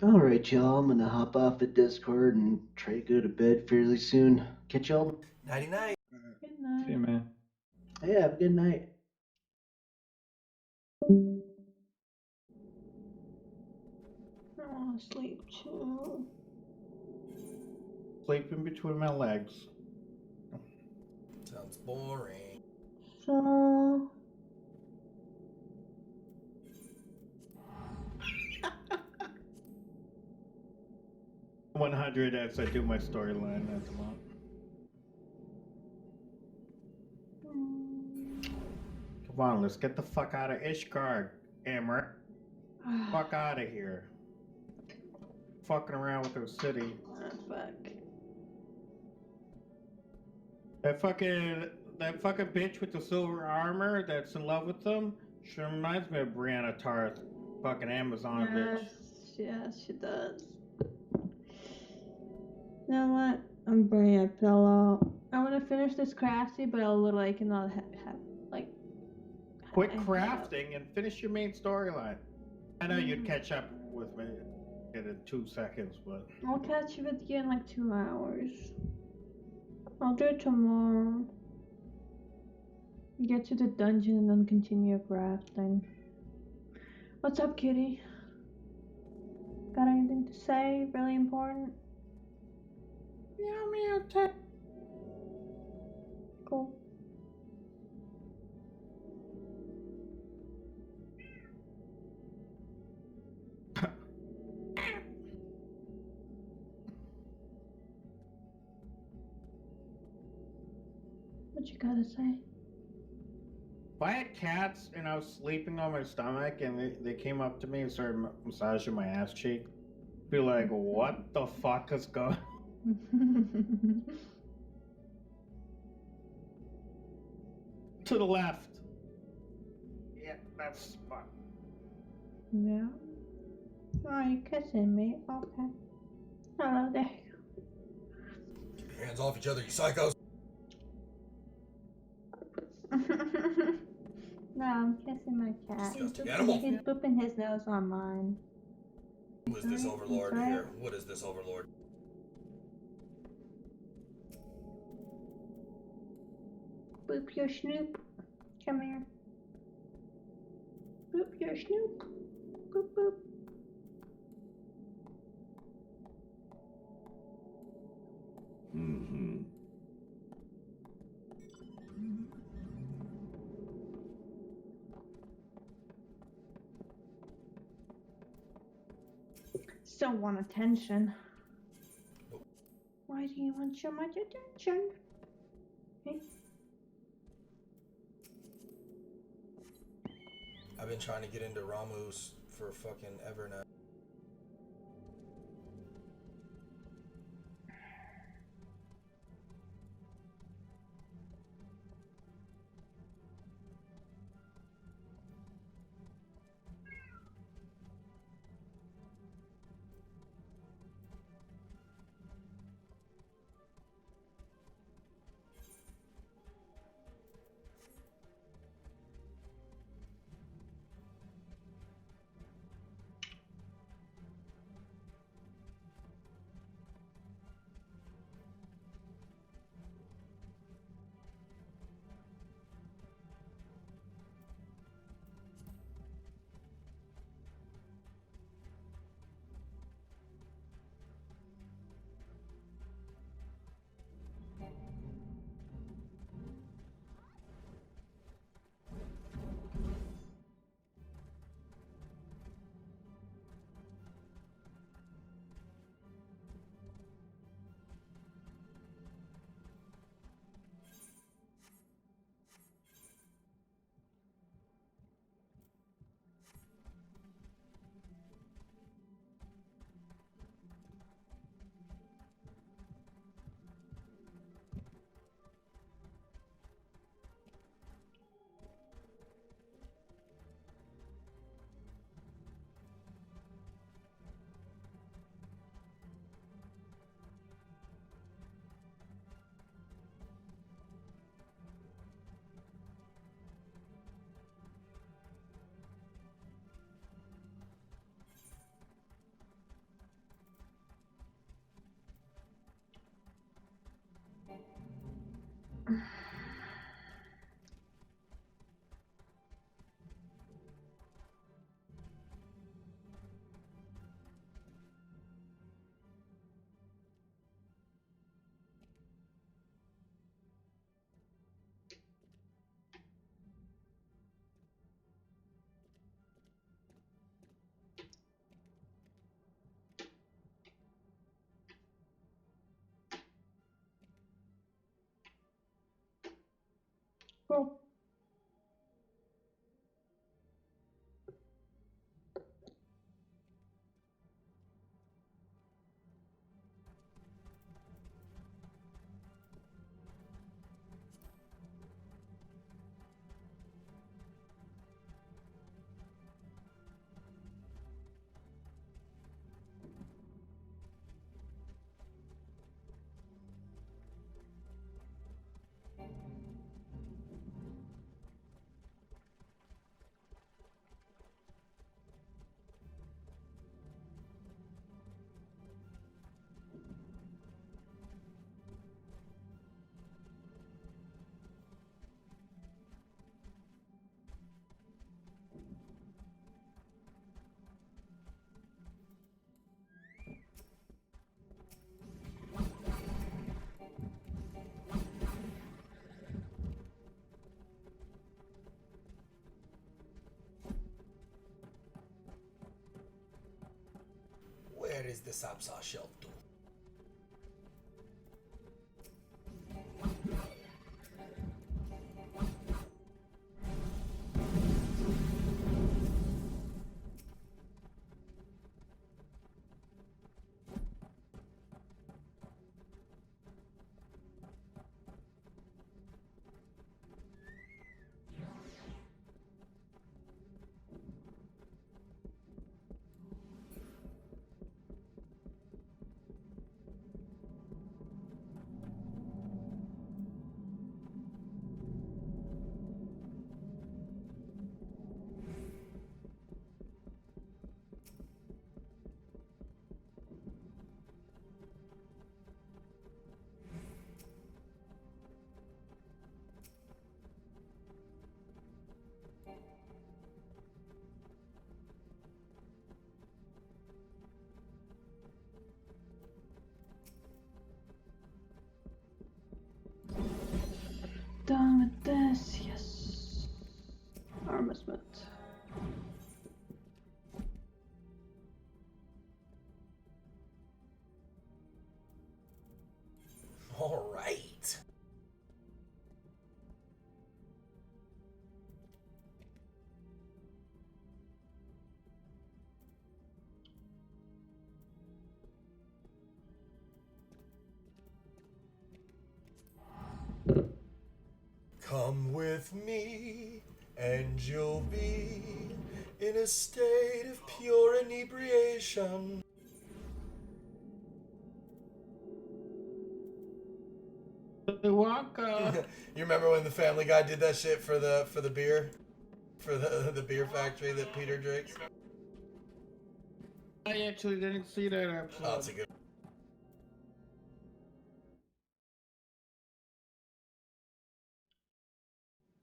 All right, y'all. I'm gonna hop off the Discord and try to go to bed fairly soon. Catch y'all. Nighty night. Good See you, night. man. Hey, have a good night. I want to sleep too. Sleeping between my legs. Sounds boring. So 100 as I do my storyline at the moment. Come on, let's get the fuck out of Ishgard, Amber. Fuck out of here. Fucking around with our city. Fuck. That fucking bitch with the silver armor that's in love with them. She reminds me of Brianna Tarth. Fucking Amazon bitch. Yes, she does. You know what? I'm bringing a pillow. I want to finish this crafty, but I literally cannot like. Quit I cannot. crafting and finish your main storyline. I know you'd catch up with me in 2 seconds, but I'll catch you with you in like 2 hours. I'll do it tomorrow. Get to the dungeon and then continue crafting. What's up, kitty? Got anything to say? Really important? meow meow. Cool. What you gotta say? If I had cats and I was sleeping on my stomach and they came up to me and started massaging my ass cheek, I'd be like, what the fuck is going to the left? Yeah, that's fun. Yeah. Oh, you're kissing me. Okay. Hello there. Keep your hands off each other, you psychos. No, I'm kissing my cat. Disgusting animal. He's booping his nose on mine. Who is this overlord here? What is this overlord? Boop your snoop. Come here. Boop your snoop. Boop boop. Mm-hmm. Still want attention. Why do you want so much attention? Hey. I've been trying to get into Ramus for fucking ever now. Cool. Where is the sapsa shelf to? Done with this, yes. Armament. All right. Come with me, and you'll be in a state of pure inebriation. Wonka. You remember when the Family Guy did that shit for the beer, for the beer factory that Peter drinks? I actually didn't see that episode. Oh, it's a good.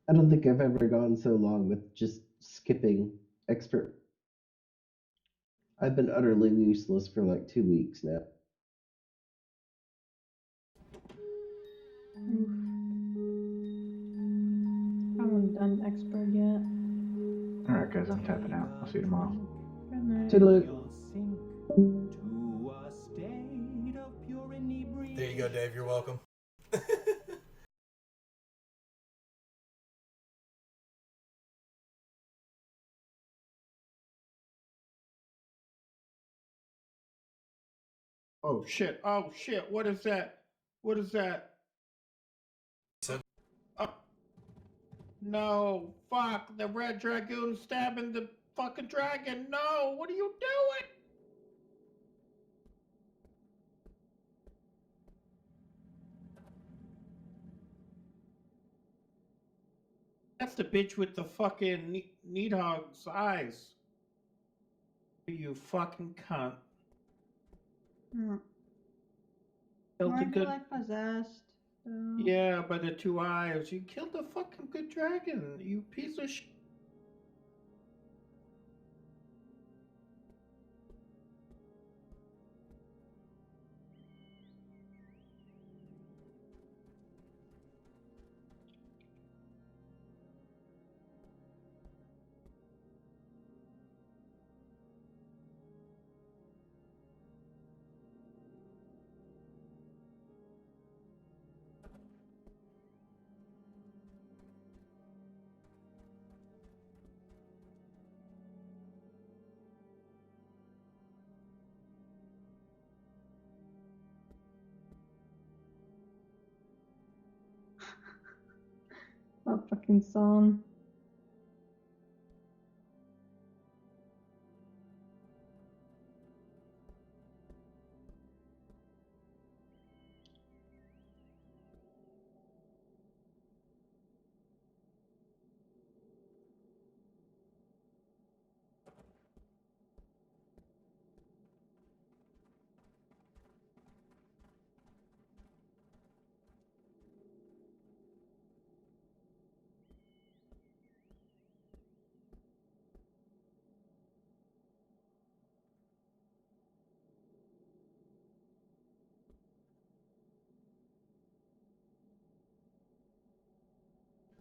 I don't think I've ever gone so long with just skipping expert. I've been utterly useless for like 2 weeks now. Oof. I haven't done expert yet. Alright, guys, I'm tapping out. I'll see you tomorrow. Good night. Toodaloo. There you go, Dave. You're welcome. Oh shit! Oh shit! What is that? What is that? So, No! Fuck! The red dragoon stabbing the fucking dragon! No! What are you doing? That's the bitch with the fucking Needhog's eyes. You fucking cunt. Hmm. Killed Why a are you good. like possessed? Though? Yeah, by the 2 eyes. You killed the fucking good dragon, you piece of shit. That fucking song.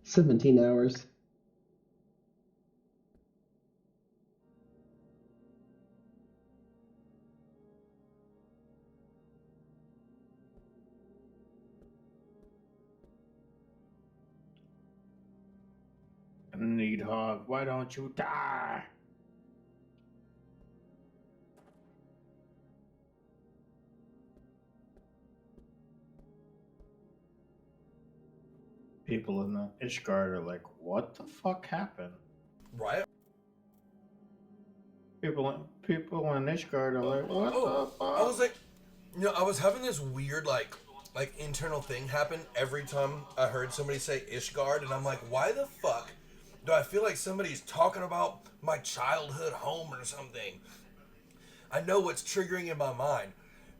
$17. Needhog, why don't you die? People in the Ishgard are like, what the fuck happened? Right? People in Ishgard are like, what the fuck? I was like, I was having this weird like internal thing happen every time I heard somebody say Ishgard, and I'm like, why the fuck do I feel like somebody's talking about my childhood home or something? I know what's triggering in my mind.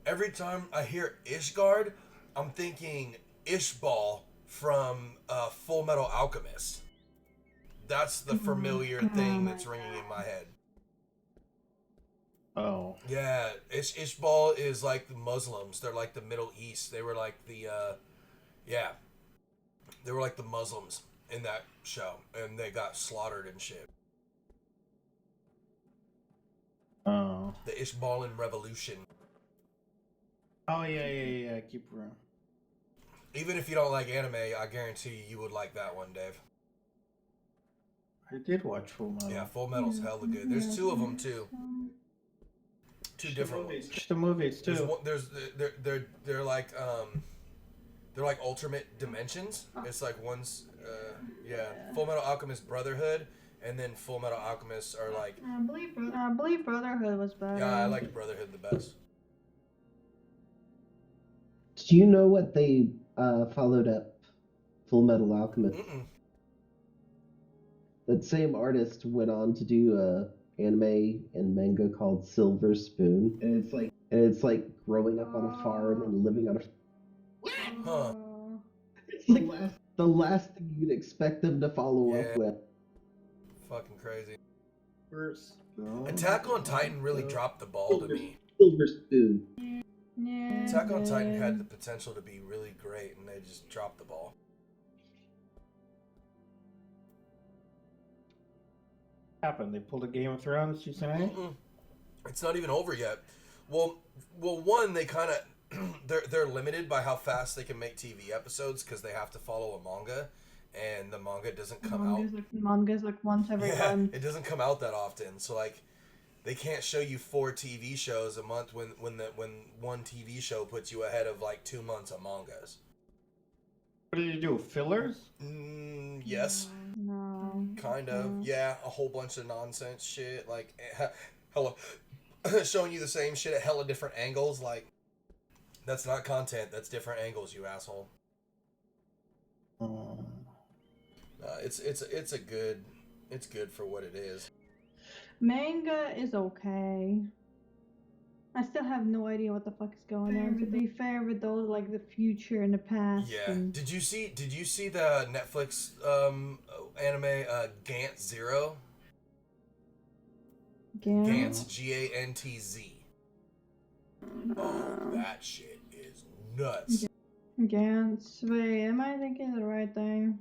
Every time I hear Ishgard, I'm thinking Ishbal from Full Metal Alchemist. That's the familiar thing that's ringing in my head. Oh. Yeah, Ishbal is like the Muslims. They're like the Middle East. They were like the, they were like the Muslims in that show, and they got slaughtered and shit. Oh. The Ishbalan Revolution. Oh, yeah. Keep around. Even if you don't like anime, I guarantee you would like that one, Dave. I did watch Full Metal. Yeah, Full Metal's hella good. There's two of them too. Two different ones. Watch the movies too. They're like alternate dimensions. It's like one's Full Metal Alchemist Brotherhood, and then Full Metal Alchemists are like, I believe Brotherhood was better. yeah, I liked Brotherhood the best. Do you know what they followed up Full Metal Alchemist? Mm-mm. That same artist went on to do a anime and manga called Silver Spoon, and it's like growing up on a farm and living on a. Huh. It's like the last thing you'd expect them to follow up Yeah. with. Fucking crazy. First. Attack on Titan really dropped the ball to me. Silver Spoon. Yeah. Attack on Titan had the potential to be really great, and they just dropped the ball. Happened? They pulled a Game of Thrones season 8? It's not even over yet. Well, one, they kind of they're limited by how fast they can make TV episodes because they have to follow a manga, and the manga doesn't come out. Manga's like once every month. It doesn't come out that often. So like, they can't show you 4 TV shows a month when one TV show puts you ahead of like 2 months of mangas. What did you do? Fillers? Yes. No. Kind of. Yeah, a whole bunch of nonsense shit. Like, hella showing you the same shit at hella different angles. Like, that's not content. That's different angles, you asshole. It's good for what it is. Manga is okay. I still have no idea what the fuck is going on. To be fair, with those like the future and the past. Yeah. And... Did you see the Netflix anime Gantz Zero? Gantz, Gantz. Oh, that shit is nuts. Gantz. Wait, am I thinking the right thing?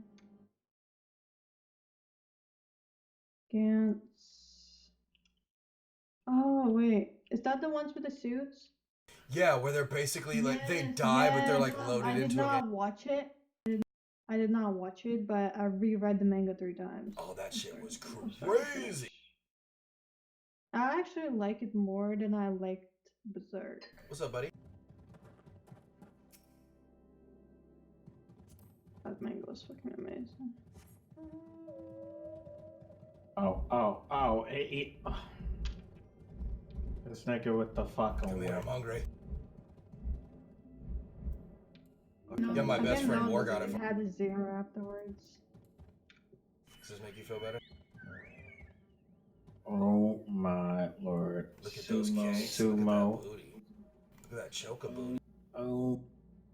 Gantz. Oh wait, is that the ones with the suits? Yeah, where they're basically like they die, but they're like loaded I did into not a. watch it. I did not watch it, but I reread the manga 3 times. Oh, that shit was crazy. I actually like it more than I liked Berserk. What's up, buddy? That manga was fucking amazing. Oh. This nigga with the fucking Come here, I'm hungry. No, Yeah, my best friend War got it. it. Had a 0 afterwards. Does this make you feel better? Oh my lord. Look at those cakes. Sumo. Look at that booty. Look at that choker booty. Oh,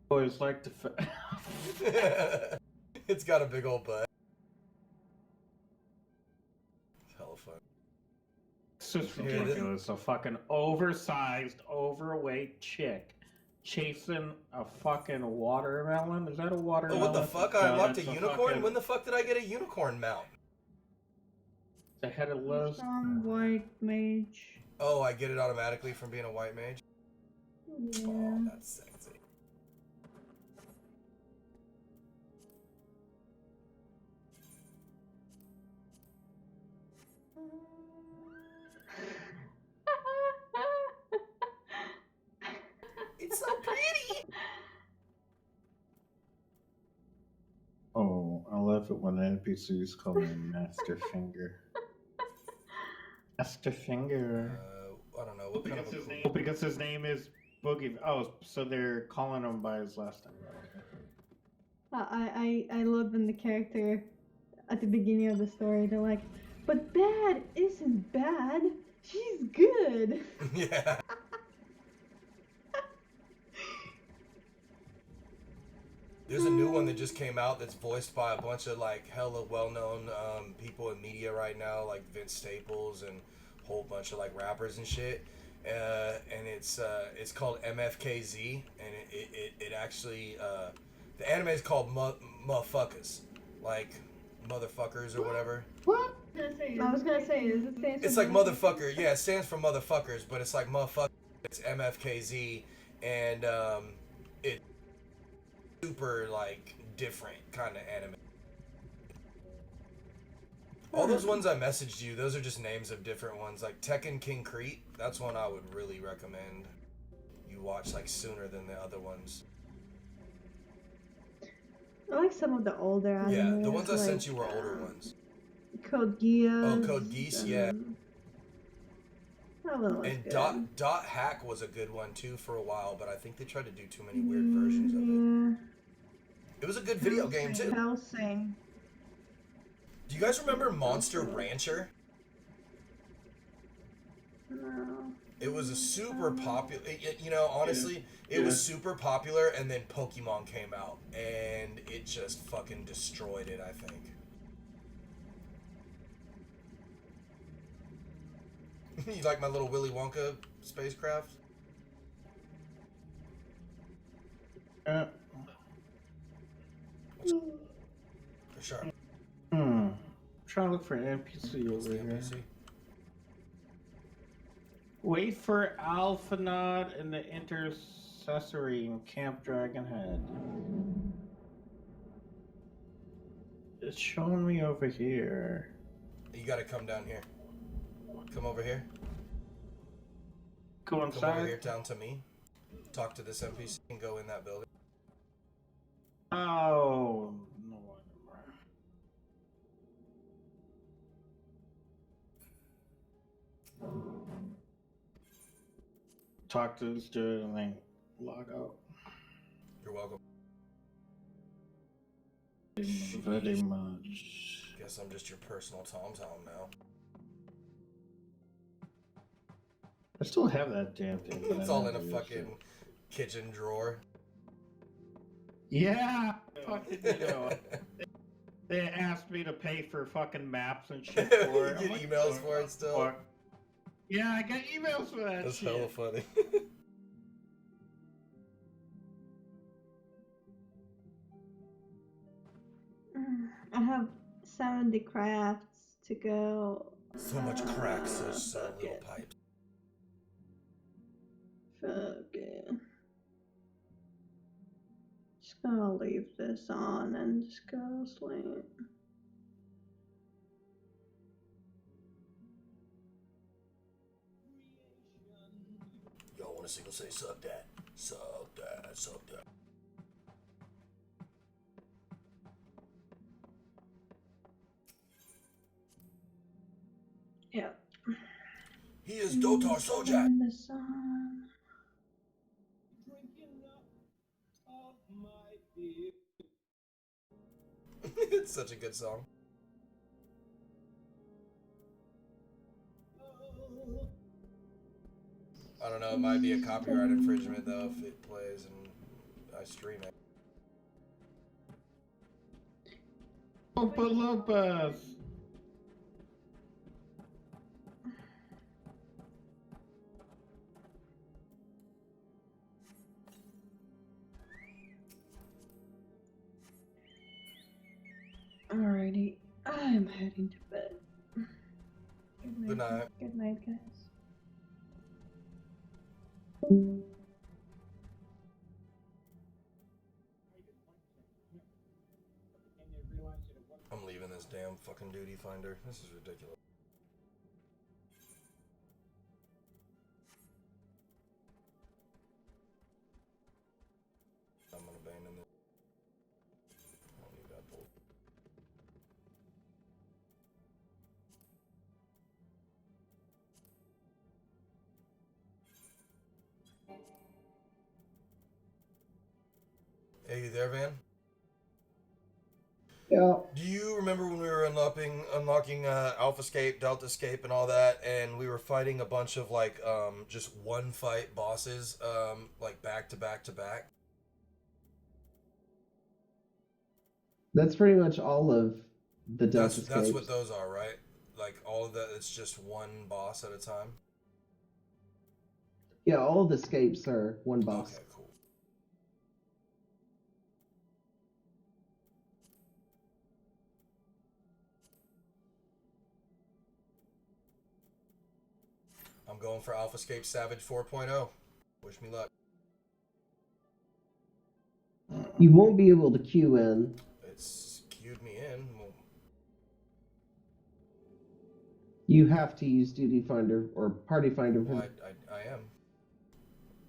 boys like to. It's got a big old butt. It's hella fun. It's just ridiculous. A fucking oversized, overweight chick chasing a fucking watermelon. Is that a watermelon? Oh, what the fuck? I unlocked a it's unicorn? fucking- When the fuck did I get a unicorn mount? The head of Lowe's. Some white mage. Oh, I get it automatically from being a white mage? Yeah. Oh, that's sexy. It's so pretty! Oh, I love it when NPCs call me Master Finger. Master Finger. I don't know. What kind of a Oh, because his name is Boogie. Oh, so they're calling him by his last name. I love when the character at the beginning of the story they're like, but bad isn't bad. She's good. Yeah. There's a new one that just came out that's voiced by a bunch of like hella well-known people in media right now, like Vince Staples and a whole bunch of like rappers and shit. And it's called MFKZ, and it actually the anime is called Motherfuckers, like motherfuckers or whatever. What? I was gonna say, is it stands It's for like motherfucker, yeah. It stands for motherfuckers, but it's like motherfucker. It's MFKZ, and it's super like different kind of anime. All those ones I messaged you, those are just names of different ones. Like Tekken King Crete, that's one I would really recommend you watch like sooner than the other ones. I like some of the older animes. Yeah, the ones I like, sent you were older ones. Code Geass. Oh, Code Geass, yeah. That one was And good. Dot Hack was a good one too for a while, but I think they tried to do too many weird versions of it. Yeah. It was a good video game too. Hellsing. Do you guys remember Monster Rancher? No. It was a super popular, you know, honestly, it was super popular, and then Pokemon came out, and it just fucking destroyed it, I think. You like my little Willy Wonka spacecraft? Uh, For sure. Trying to look for an NPC What's over the here. NPC? Wait for Alphanod in the Intercessory in Camp Dragonhead. It's showing me over here. You gotta come down here. Come over here. Go Come over inside. here down to me. Talk to this NPC and go in that building. Oh, no wonder. Talk to this dude and then log out. You're welcome. Very much. Guess I'm just your personal Tom Tom now. I still have that damn thing. But It's I all in never a used fucking it. kitchen drawer. Yeah, fucking, they asked me to pay for fucking maps and shit for You it. get I'm like, emails for it still? fuck. Yeah, I got emails for that That's shit. hella funny. I have 70 crafts to go. So much crack, so Fuck little it. pipes. Fuck it. Just gonna leave this on and just go to sleep. Y'all want a single say suck that? Suck that, suck that. Yeah. He is Dotar Sojak. Turn this on. It's such a good song. I don't know, it might be a copyright infringement though if it plays and I stream it. Oompa Loompas. Alrighty. I'm heading to bed. Good night. Good night, guys. I'm leaving this damn fucking duty finder. This is ridiculous. I'm gonna abandon this. I don't need that bull. Hey, you there, Van? Yeah. Do you remember when we were unlocking Alphascape, Deltascape, and all that, and we were fighting a bunch of like just one fight bosses, like back to back to back? That's pretty much all of the Delta That's what Scapes. those are, right? Like all of that, it's just one boss at a time. Yeah, all of the scapes are one boss. Okay, cool. I'm going for Alphascape Savage 4.0. Wish me luck. You won't be able to queue in. It's queued me in. Well, You have to use Duty Finder or Party Finder. well, I am.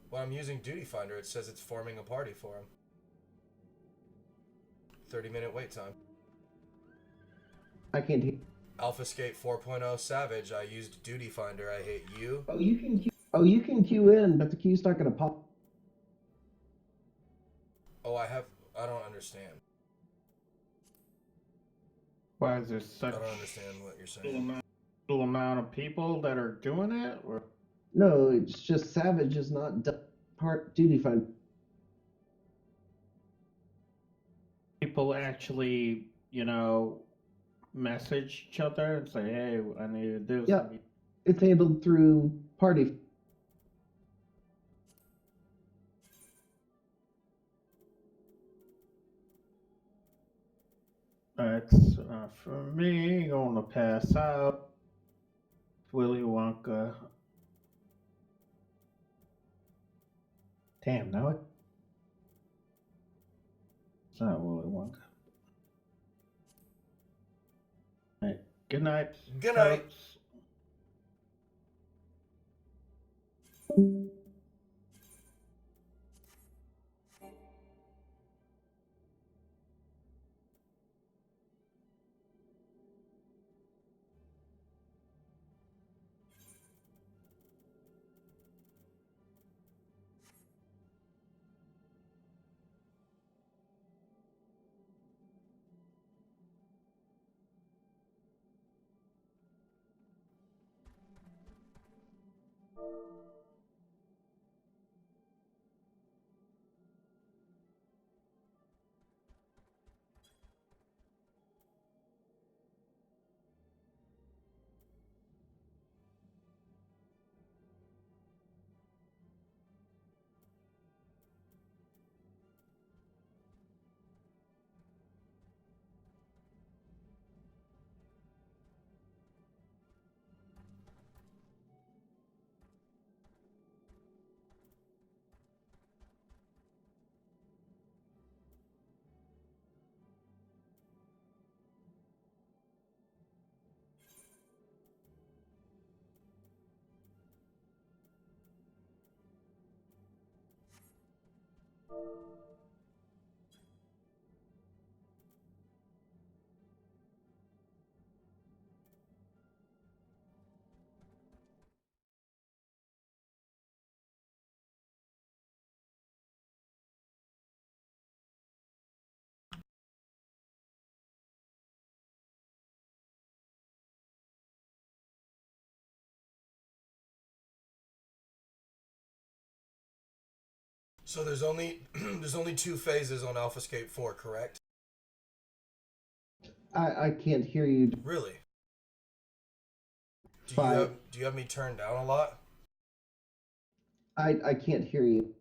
When I'm using Duty Finder, it says it's forming a party for him. 30-minute wait time. I can't hear. Alphascape 4.0 Savage, I used Duty Finder, I hate you. Oh, you can queue in, but the queue's not going to pop. Oh, I don't understand. Why is there such I don't understand what you're saying. little amount of people that are doing it? Or No, it's just Savage is not Duty Finder. people actually, message each other and say, "Hey, I need this." Yep. It's handled through Party. That's for me. Gonna pass out. Willy Wonka. Damn, no, it's not Willy Wonka. All right. Good night. Good night. So there's only there's only 2 phases on AlphaScape 4, correct? I can't hear you. Really? Do you Five. have me turned down a lot? I can't hear you.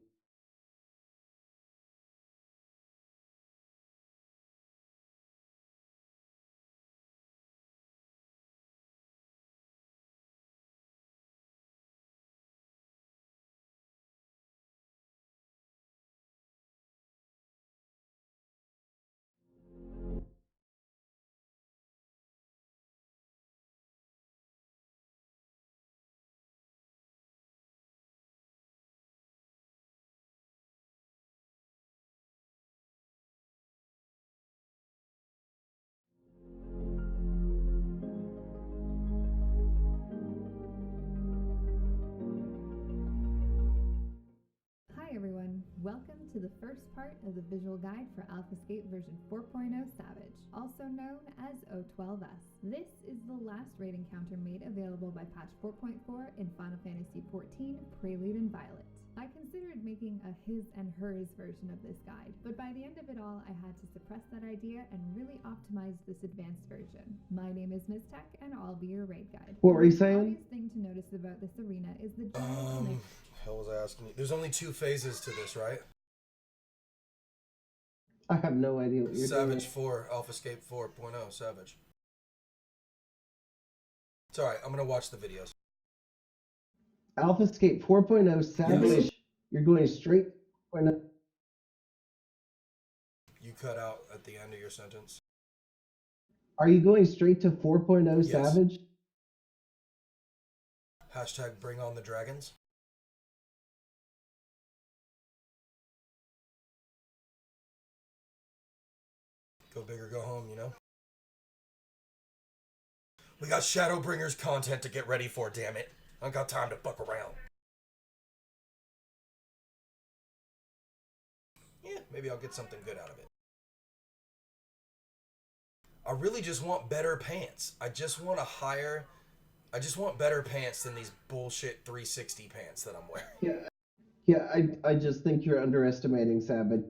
Hi everyone, welcome to the first part of the visual guide for AlphaScape version 4.0 Savage, also known as O12S. This is the last raid encounter made available by patch 4.4 in Final Fantasy XIV Prelude and Violet. I considered making a his and hers version of this guide, but by the end of it all, I had to suppress that idea and really optimize this advanced version. My name is Ms. Tech, and I'll be your raid guide. What were you The saying? obvious thing to notice about this arena is the giant Hell was I asking you? There's only 2 phases to this, right? I have no idea what you're Savage doing. 4, AlphaScape 4.0, Savage. It's alright, I'm gonna watch the videos. AlphaScape 4.0 Savage. Yes. You're going straight. You cut out at the end of your sentence. Are you going straight to 4.0 Yes. Savage? Hashtag bring on the dragons. Go big or go home, you know? We got Shadowbringers content to get ready for, damn it. I ain't got time to fuck around. Yeah, maybe I'll get something good out of it. I really just want better pants. I just want better pants than these bullshit 360 pants that I'm wearing. Yeah, I just think you're underestimating Savage.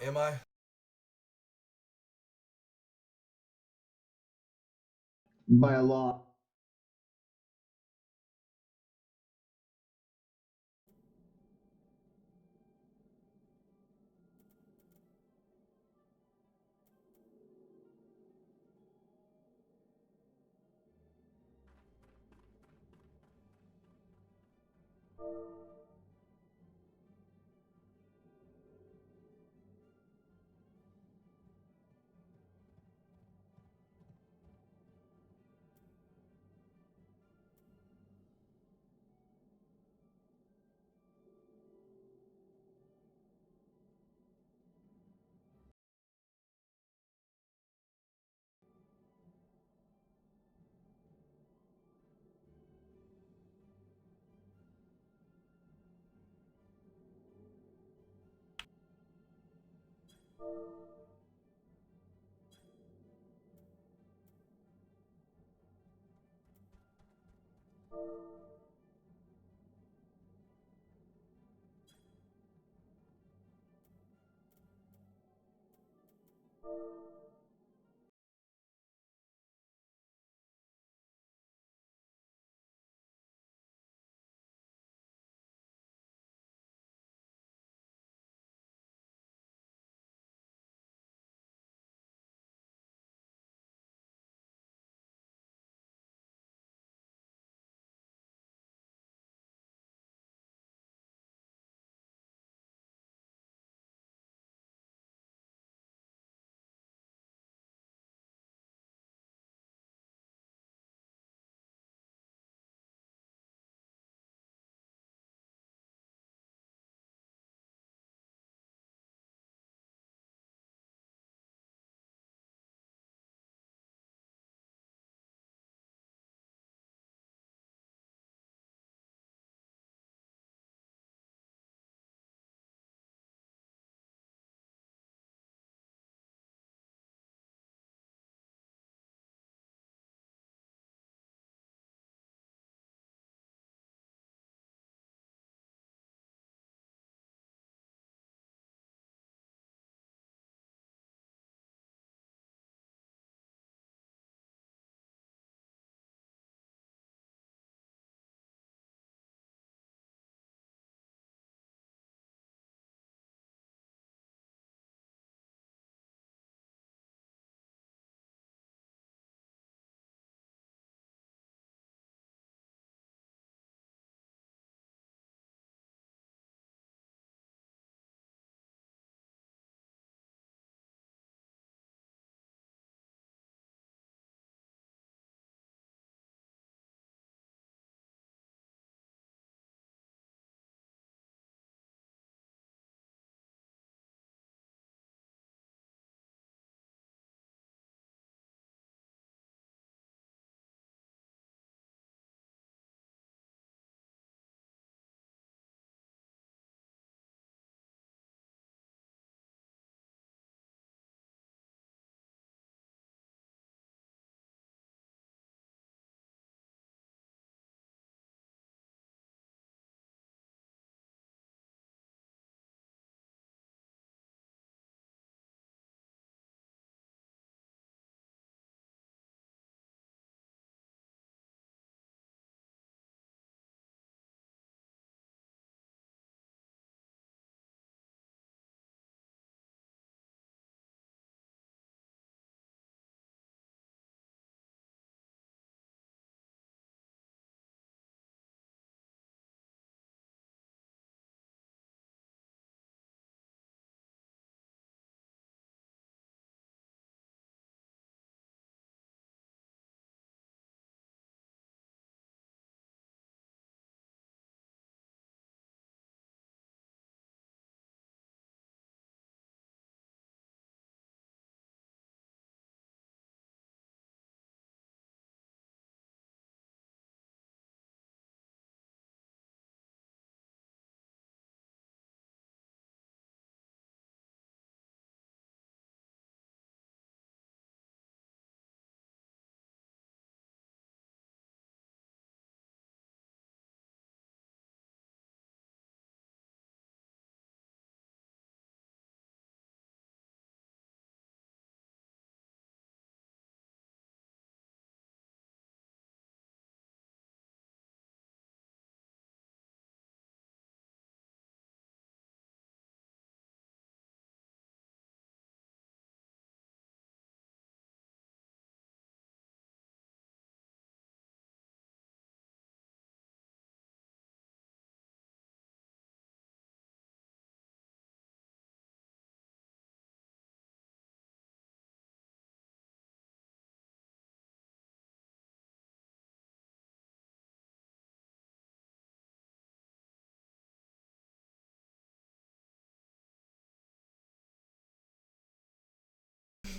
Am I? By a lot.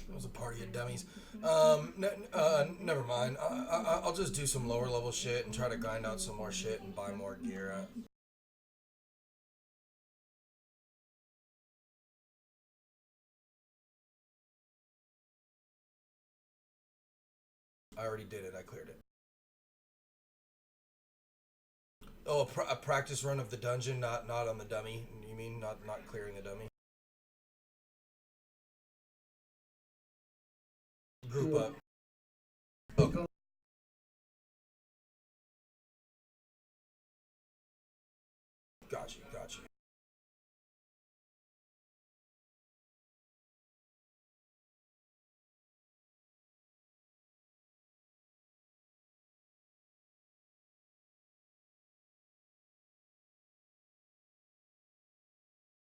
It was a party of dummies. Never mind. I'll just do some lower level shit and try to grind out some more shit and buy more gear. I already did it. I cleared it. Oh, a practice run of the dungeon, not on the dummy. You mean not clearing the dummy? Group up. Okay. Got you. Got you.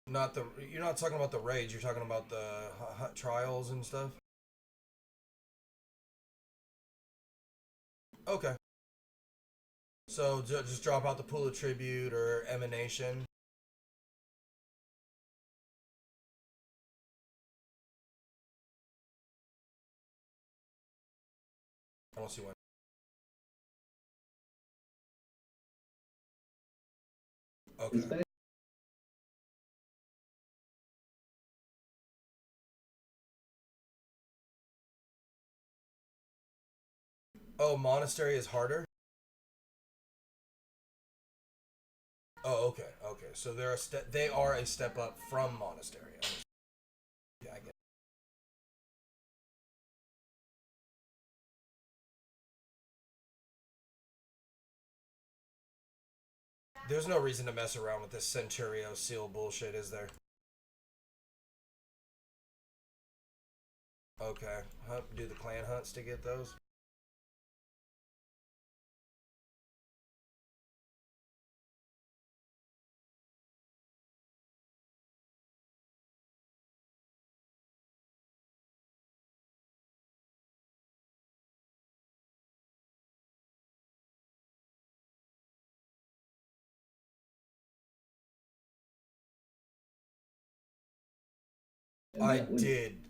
Not the. You're not talking about the raids. You're talking about the trials and stuff. Okay. So just drop out the pool of tribute or emanation. I don't see why. Okay. Oh, monastery is harder. Oh, okay, okay. So they're a step. They are a step up from monastery. Yeah, I get it. There's no reason to mess around with this Centurio seal bullshit, is there? Okay. Do the clan hunts to get those?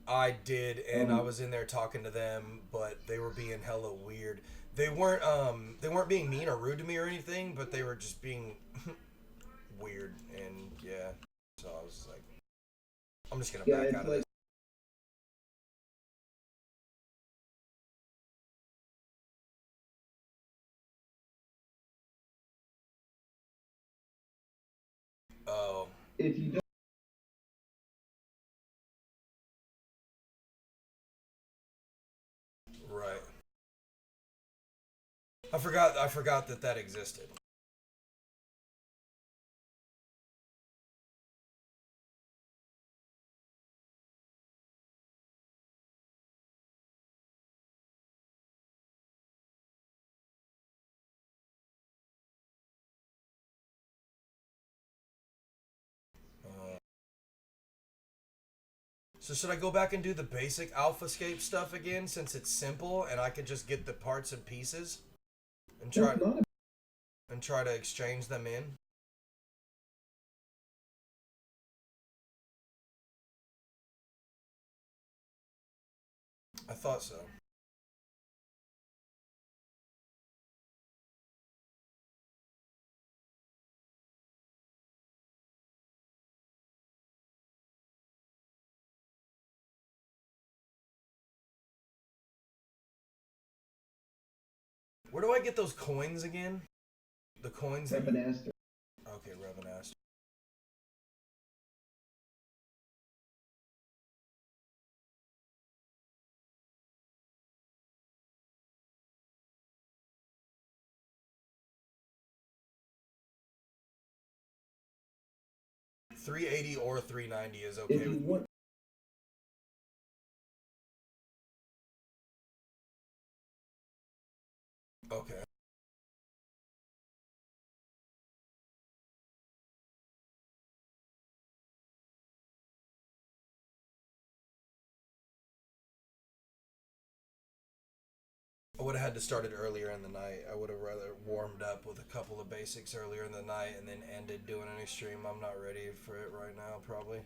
I did, and I was in there talking to them, but they were being hella weird. They weren't being mean or rude to me or anything, but they were just being weird, and yeah. So I was like, I'm just gonna back out of this. Oh, If you right. I forgot that that existed. Uh, so should I go back and do the basic AlphaScape stuff again since it's simple and I could just get the parts and pieces and try to exchange them in? I thought so. Where do I get those coins again? The coins that Okay, Revenast. $380 or $390 is okay with me. Okay. I would have had to start it earlier in the night. I would have rather warmed up with a couple of basics earlier in the night and then ended doing an extreme. I'm not ready for it right now, probably.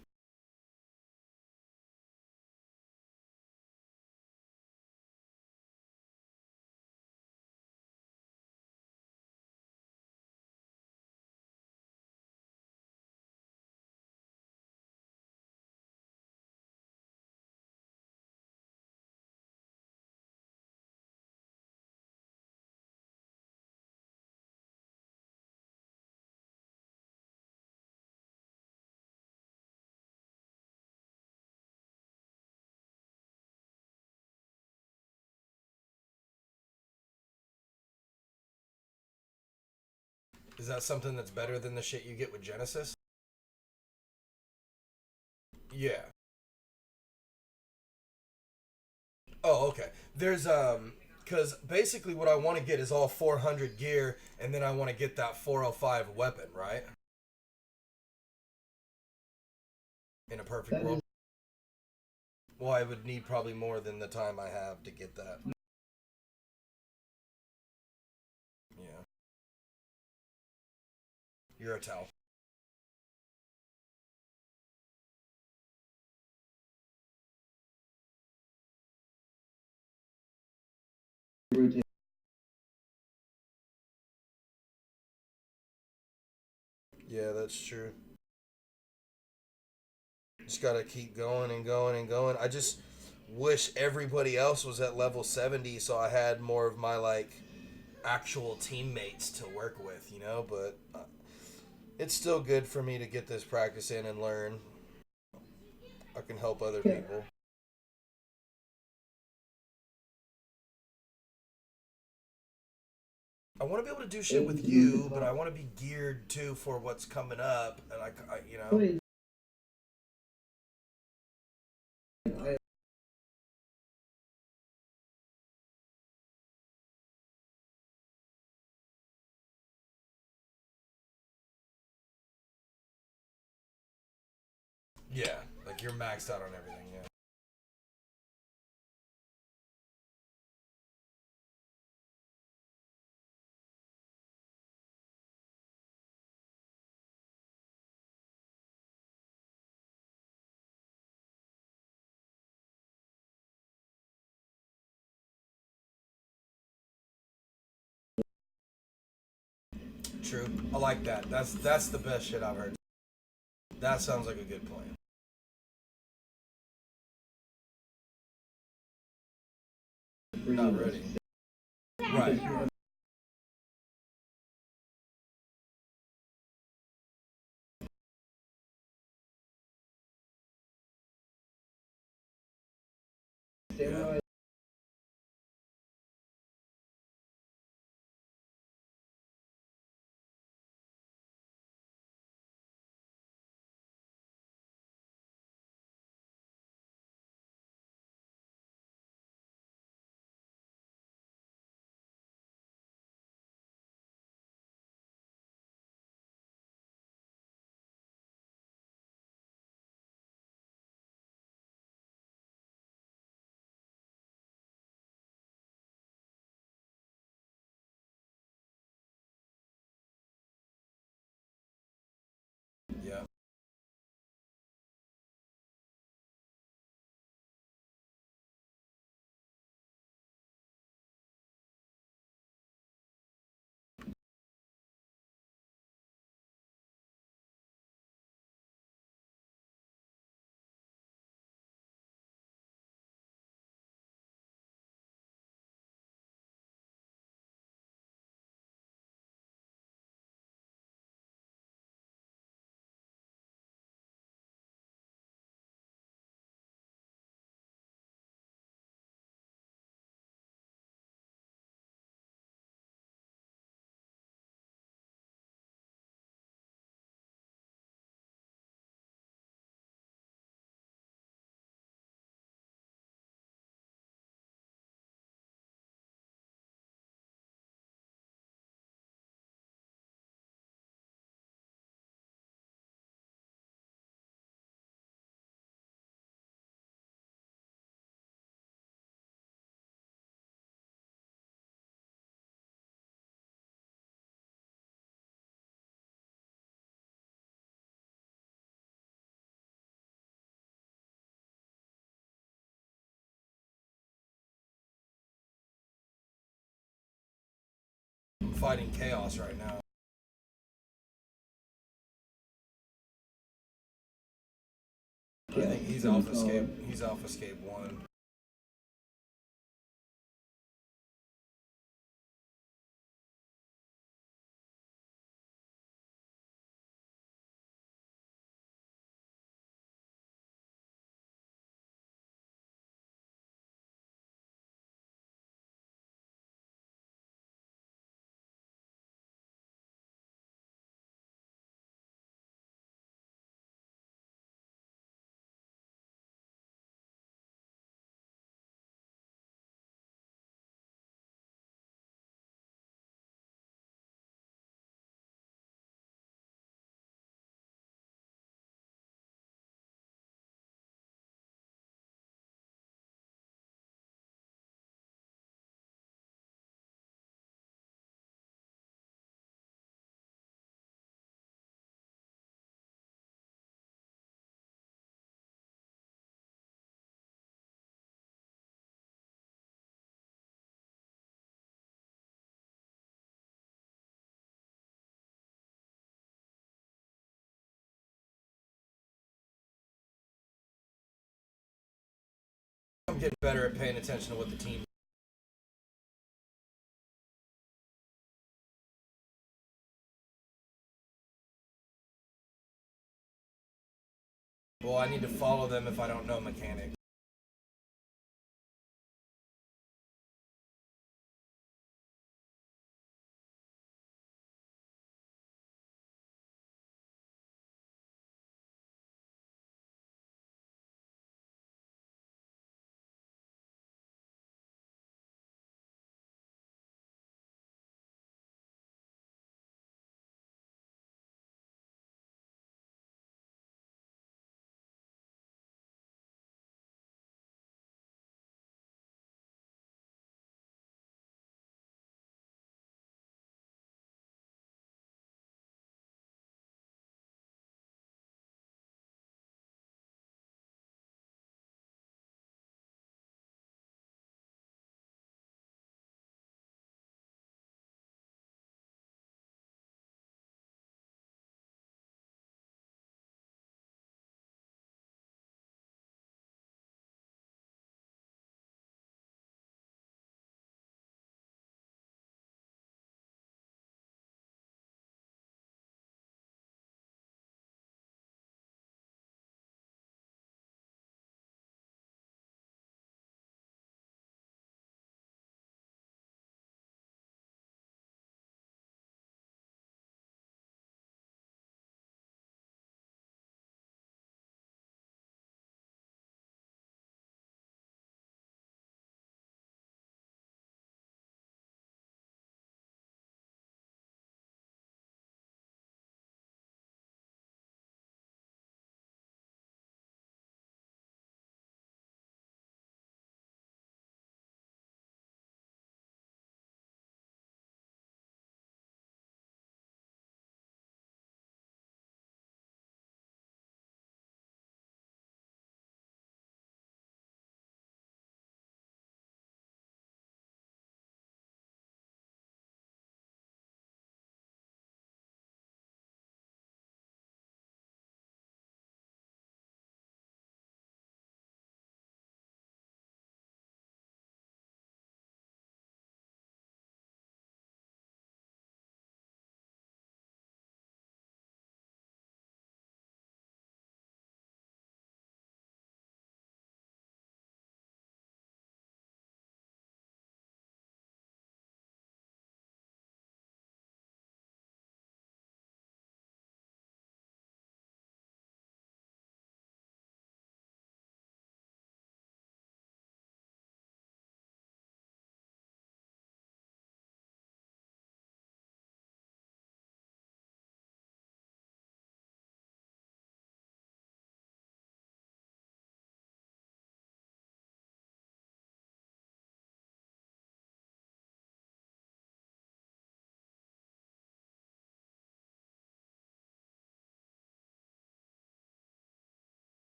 Is that something that's better than the shit you get with Genesis? Yeah. Oh, okay. There's because basically what I want to get is all 400 gear, and then I want to get that 405 weapon, right? In a perfect world. Well, I would need probably more than the time I have to get that. Yeah. You're a towel. Yeah, that's true. Just gotta keep going and going and going. I just wish everybody else was at level 70 so I had more of my, like, actual teammates to work with, you know? But it's still good for me to get this practice in and learn. I can help other people. I want to be able to do shit with you, but I want to be geared too for what's coming up, and I you know. Yeah, like you're maxed out on everything. Yeah. True. I like that. That's the best shit I've heard. That sounds like a good plan. Not ready. Right. Yeah. Yeah. I'm fighting chaos right now. I think he's Alpha Escape. He's Alpha Escape 1. getting better at paying attention to what the team. Well, I need to follow them if I don't know mechanics.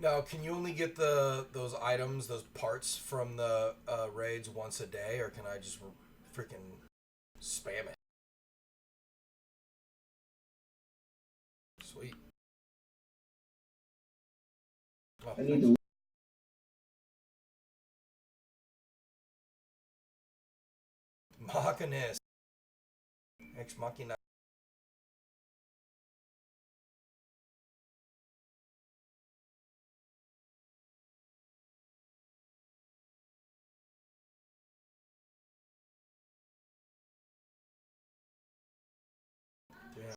Now, can you only get those items, those parts from the raids once a day, or can I just freaking spam it? Sweet. Oh, I need thanks. to. Machinist. Ex Machina. Damn.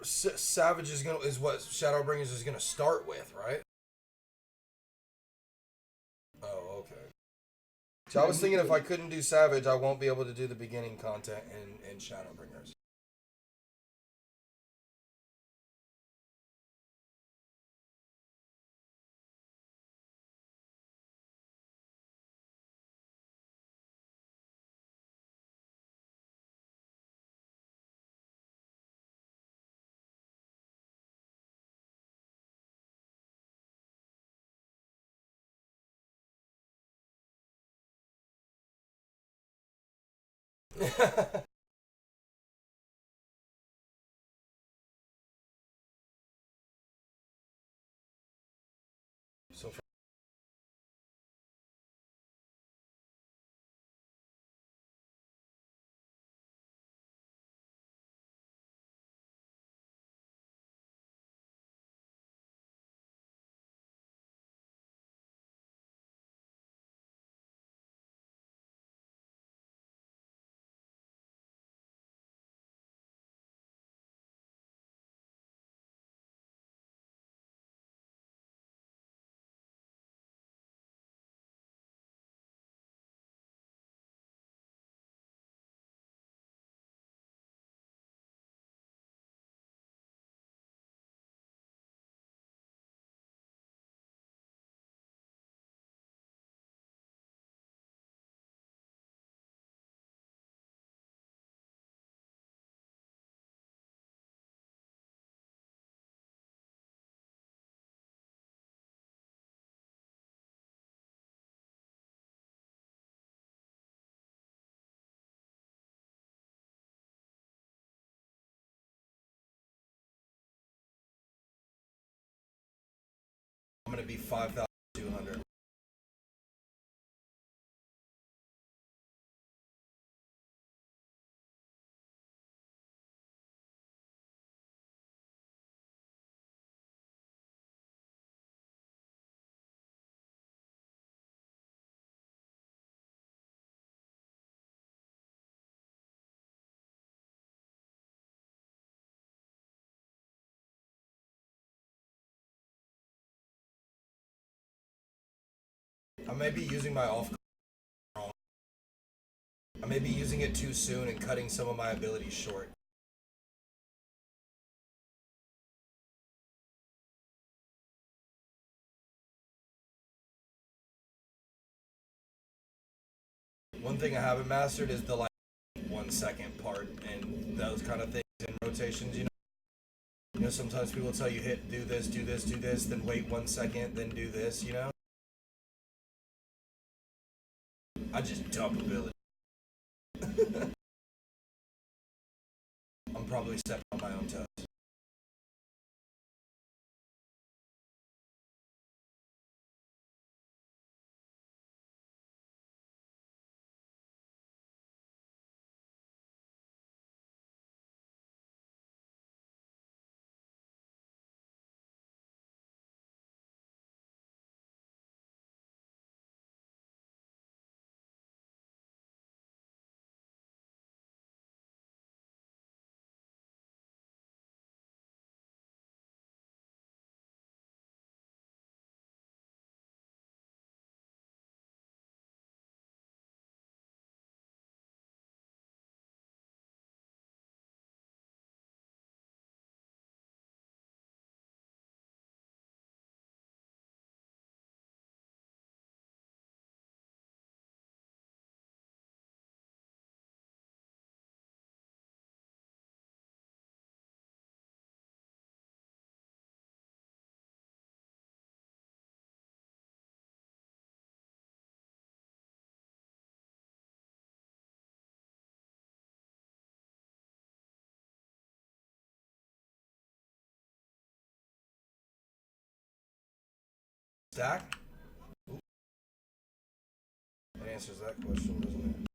Savage is what Shadowbringers is gonna start with, right? Oh, okay. So I was thinking if I couldn't do Savage, I won't be able to do the beginning content in Shadowbringers. So I'm gonna be 5,200. I may be using my off wrong. I may be using it too soon and cutting some of my abilities short. One thing I haven't mastered is the like 1 second part and those kind of things in rotations. You know, sometimes people tell you hit do this, do this, do this, then wait 1 second, then do this. You know, I just dump ability. I'm probably stepping on my own toes. Stack? That answers that question, doesn't it?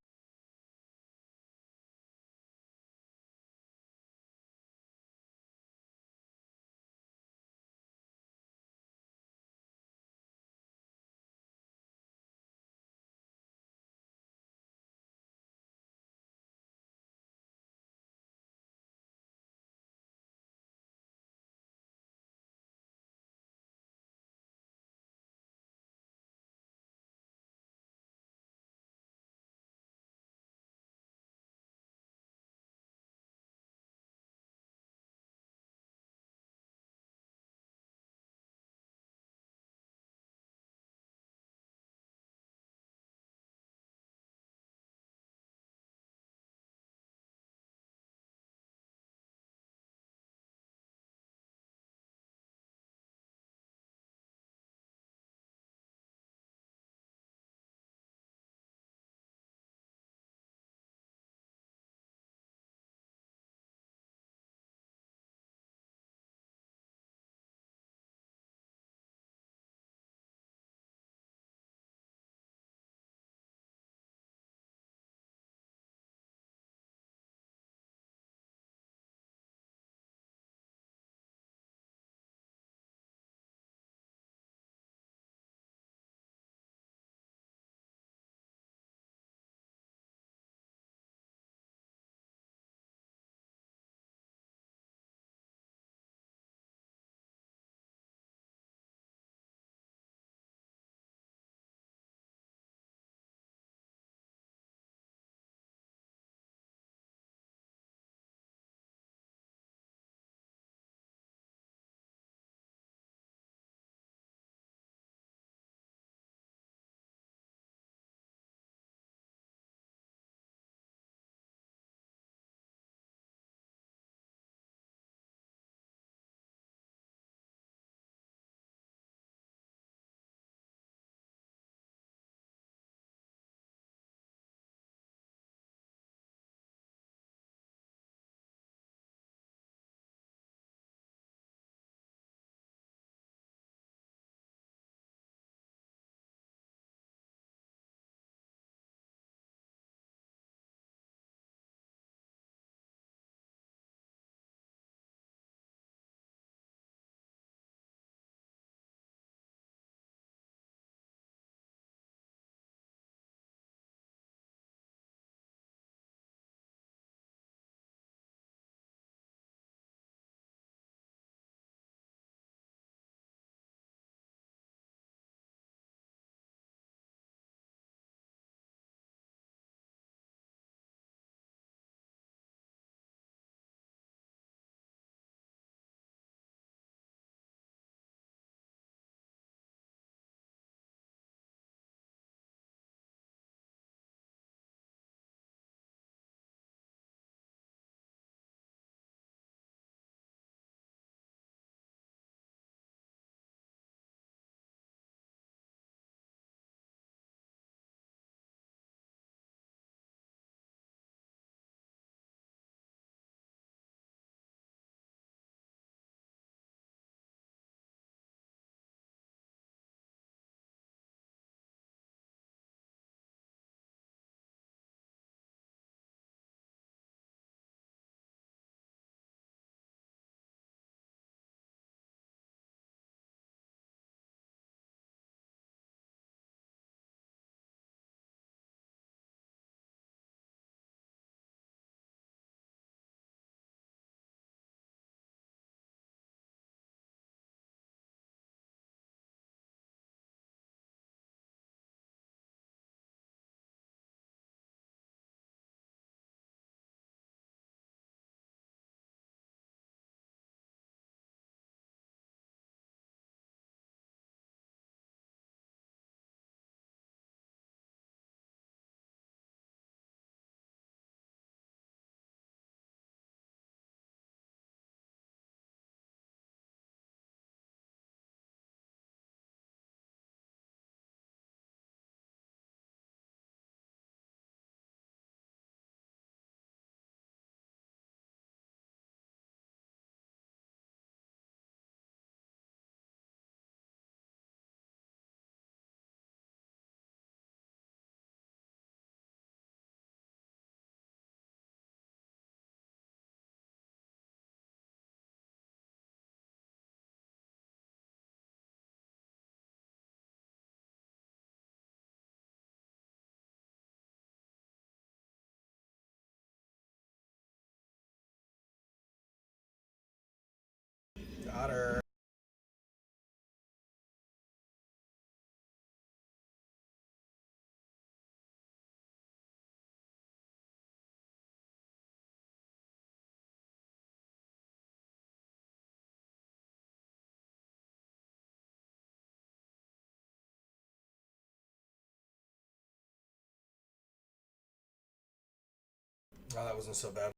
Oh, that wasn't so bad.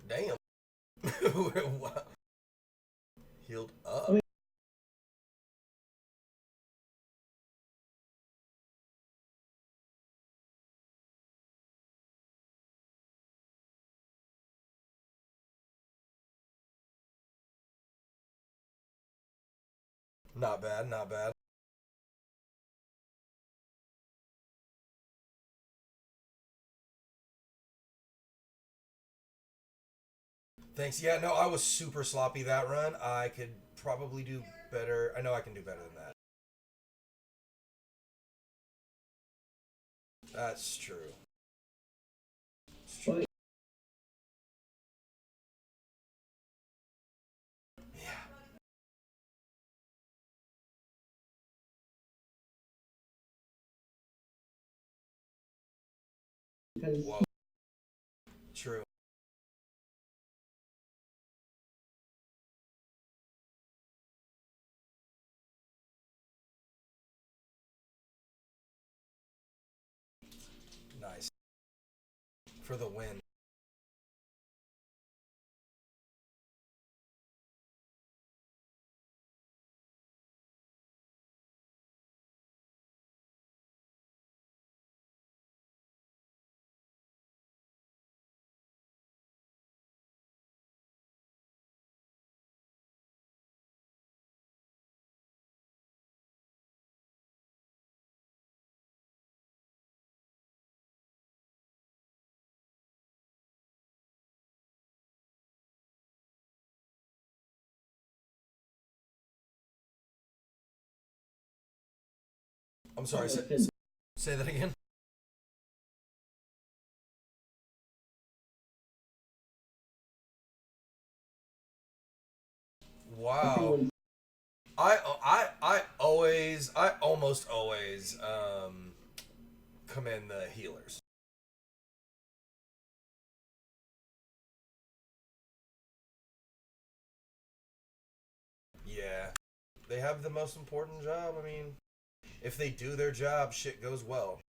Damn. Wow. Healed up. I mean, Not bad, not bad. Thanks. Yeah, no, I was super sloppy that run. I could probably do better. I know I can do better than that. That's true. It's true. well, Yeah. because Whoa. True. Nice. For the win. I'm sorry. Say that again. Wow. everyone's I almost always commend the healers. Yeah, they have the most important job. I mean, if they do their job, shit goes well.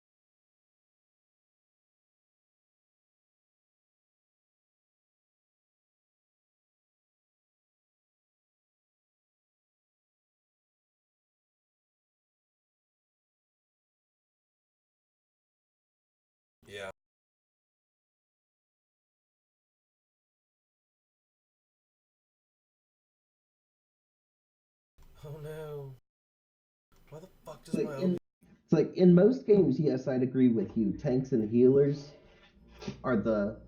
Yeah. Oh no. Why the fuck does like my in it's like in most games, yes, I'd agree with you. Tanks and healers are the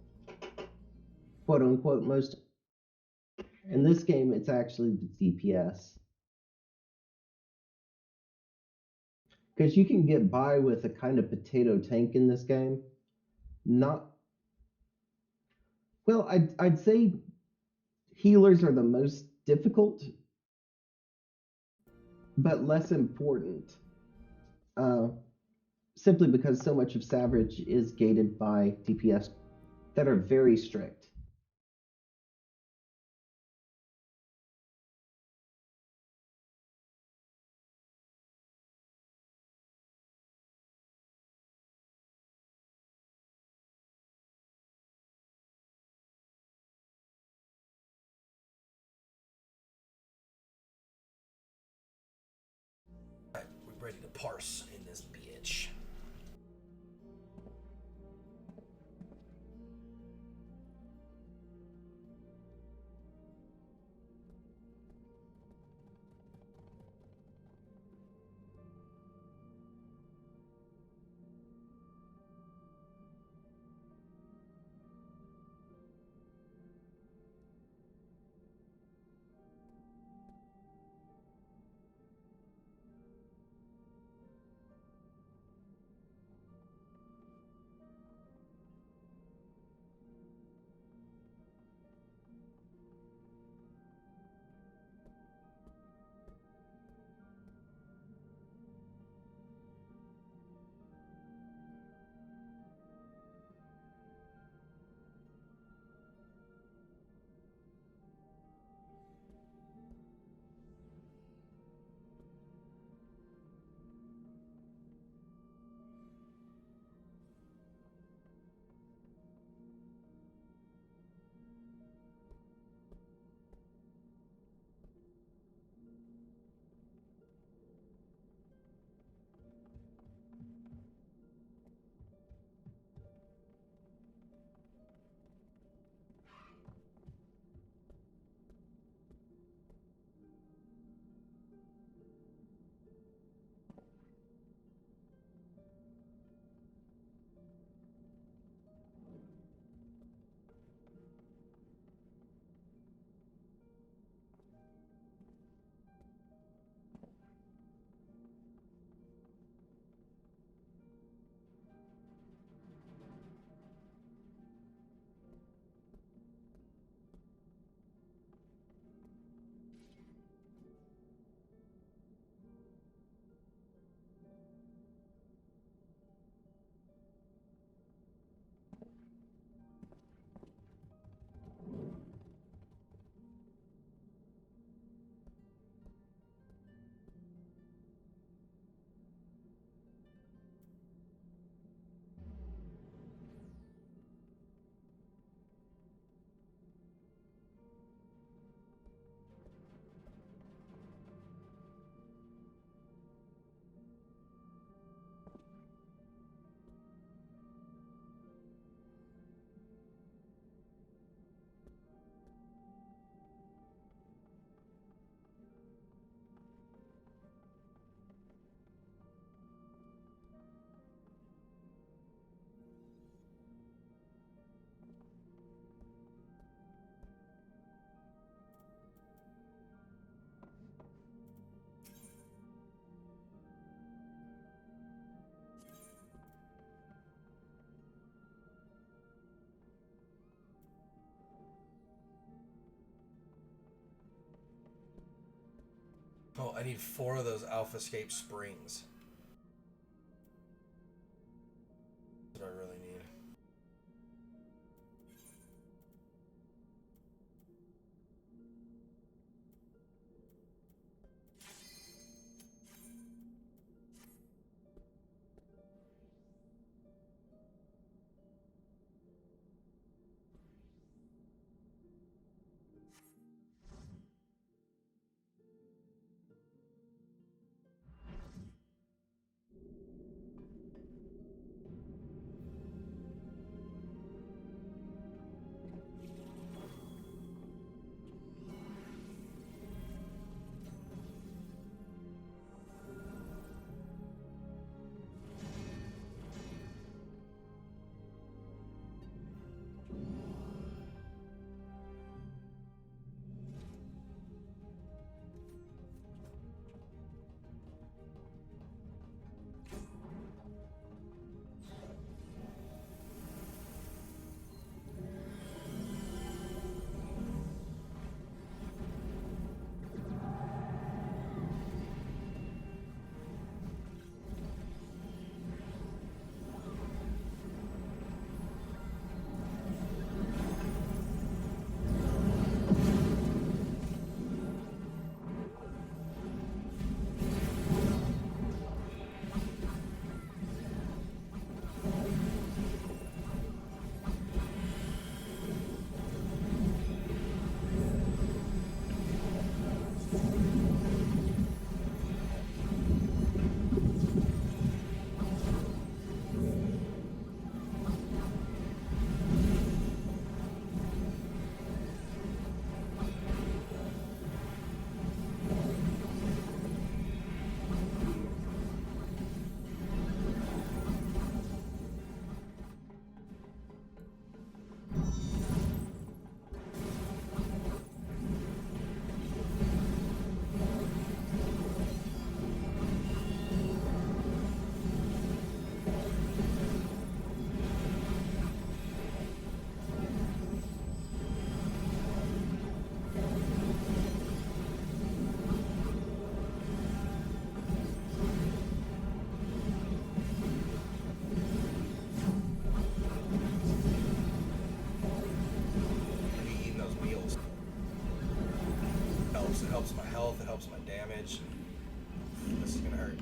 quote unquote most. In this game, it's actually the DPS because you can get by with a kind of potato tank in this game. Not well, I'd say healers are the most difficult, but less important. Uh, Simply because so much of Savage is gated by DPS that are very strict. we're ready to parse in this bitch. I need 4 of those AlphaScape springs. That's what I really need. It helps my health, it helps my damage. This is gonna hurt.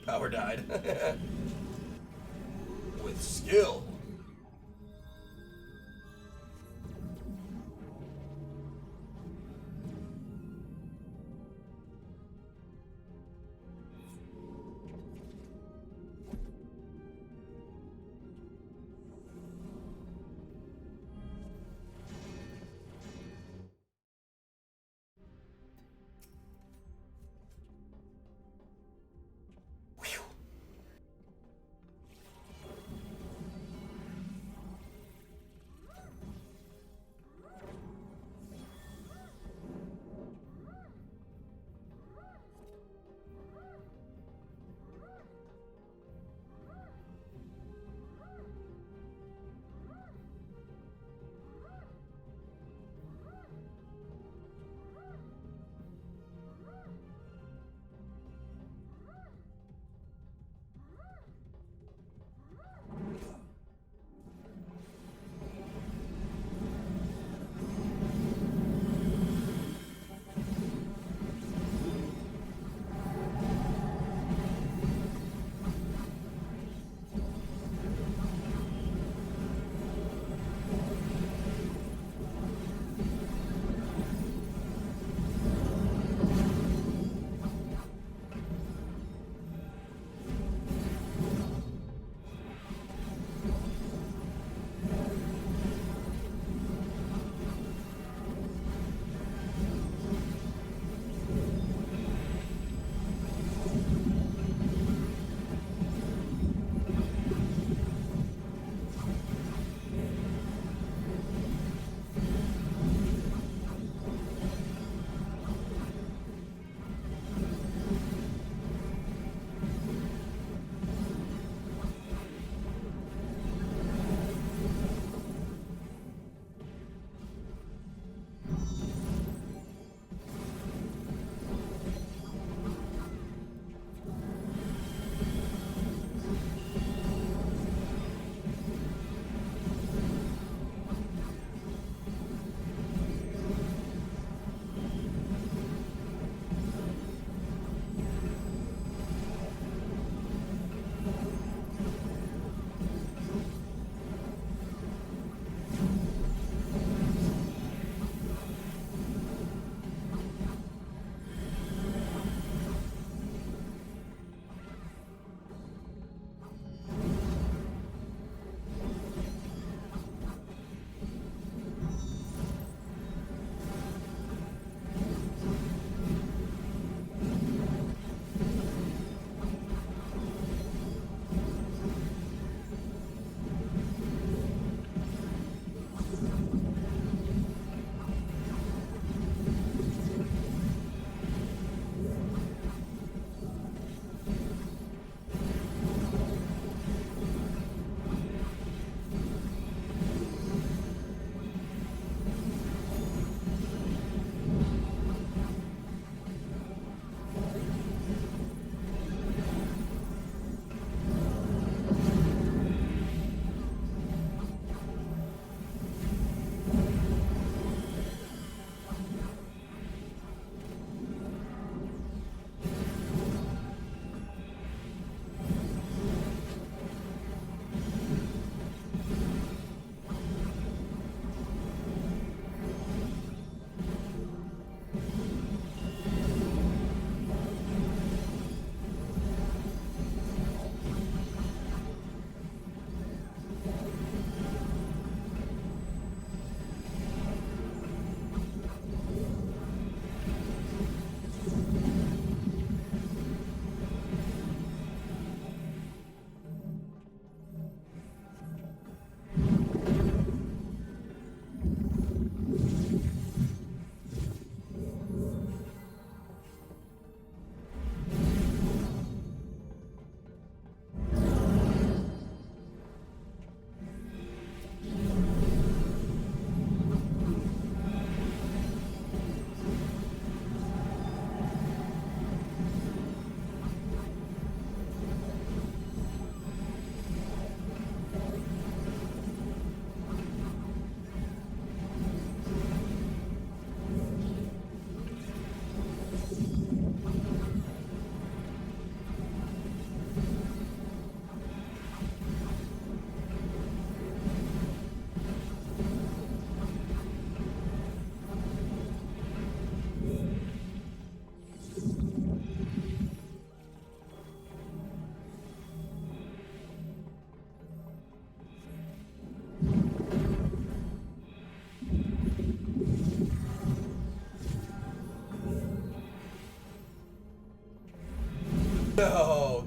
Power died. With skill.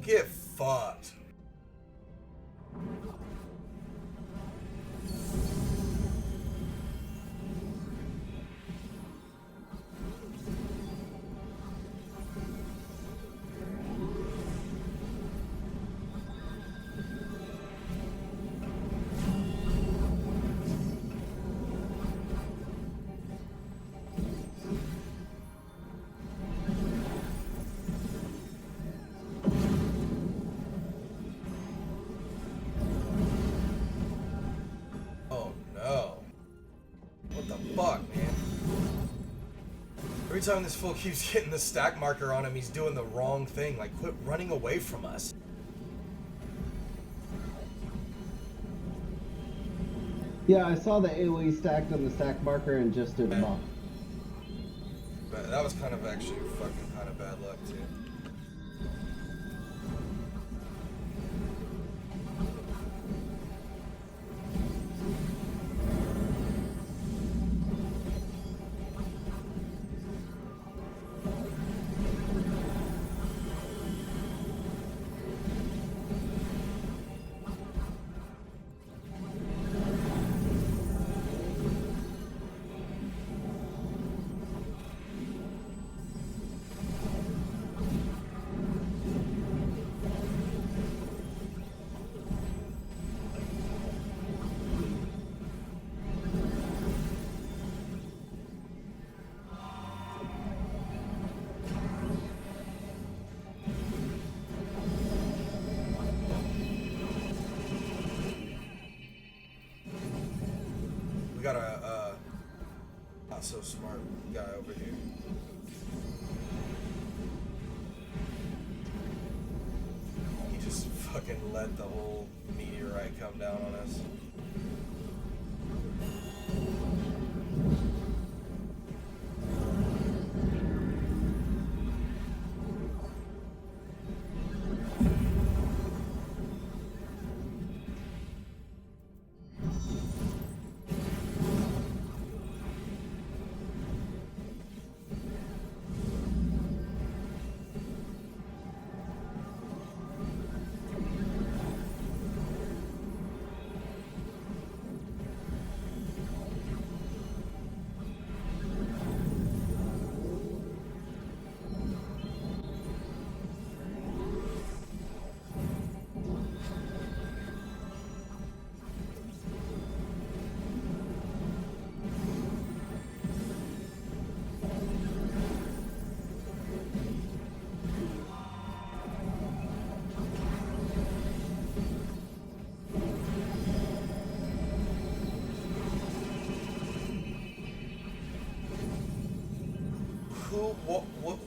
Get fucked. Oh no. What the fuck, man? Every time this fool keeps getting the stack marker on him, he's doing the wrong thing. Like, quit running away from us. Yeah, I saw the AoE stacked on the stack marker and just did them off. But that was kind of actually fucking kind of bad luck, too. Got a not so smart guy over here. He just fucking let the whole meteorite come down on us.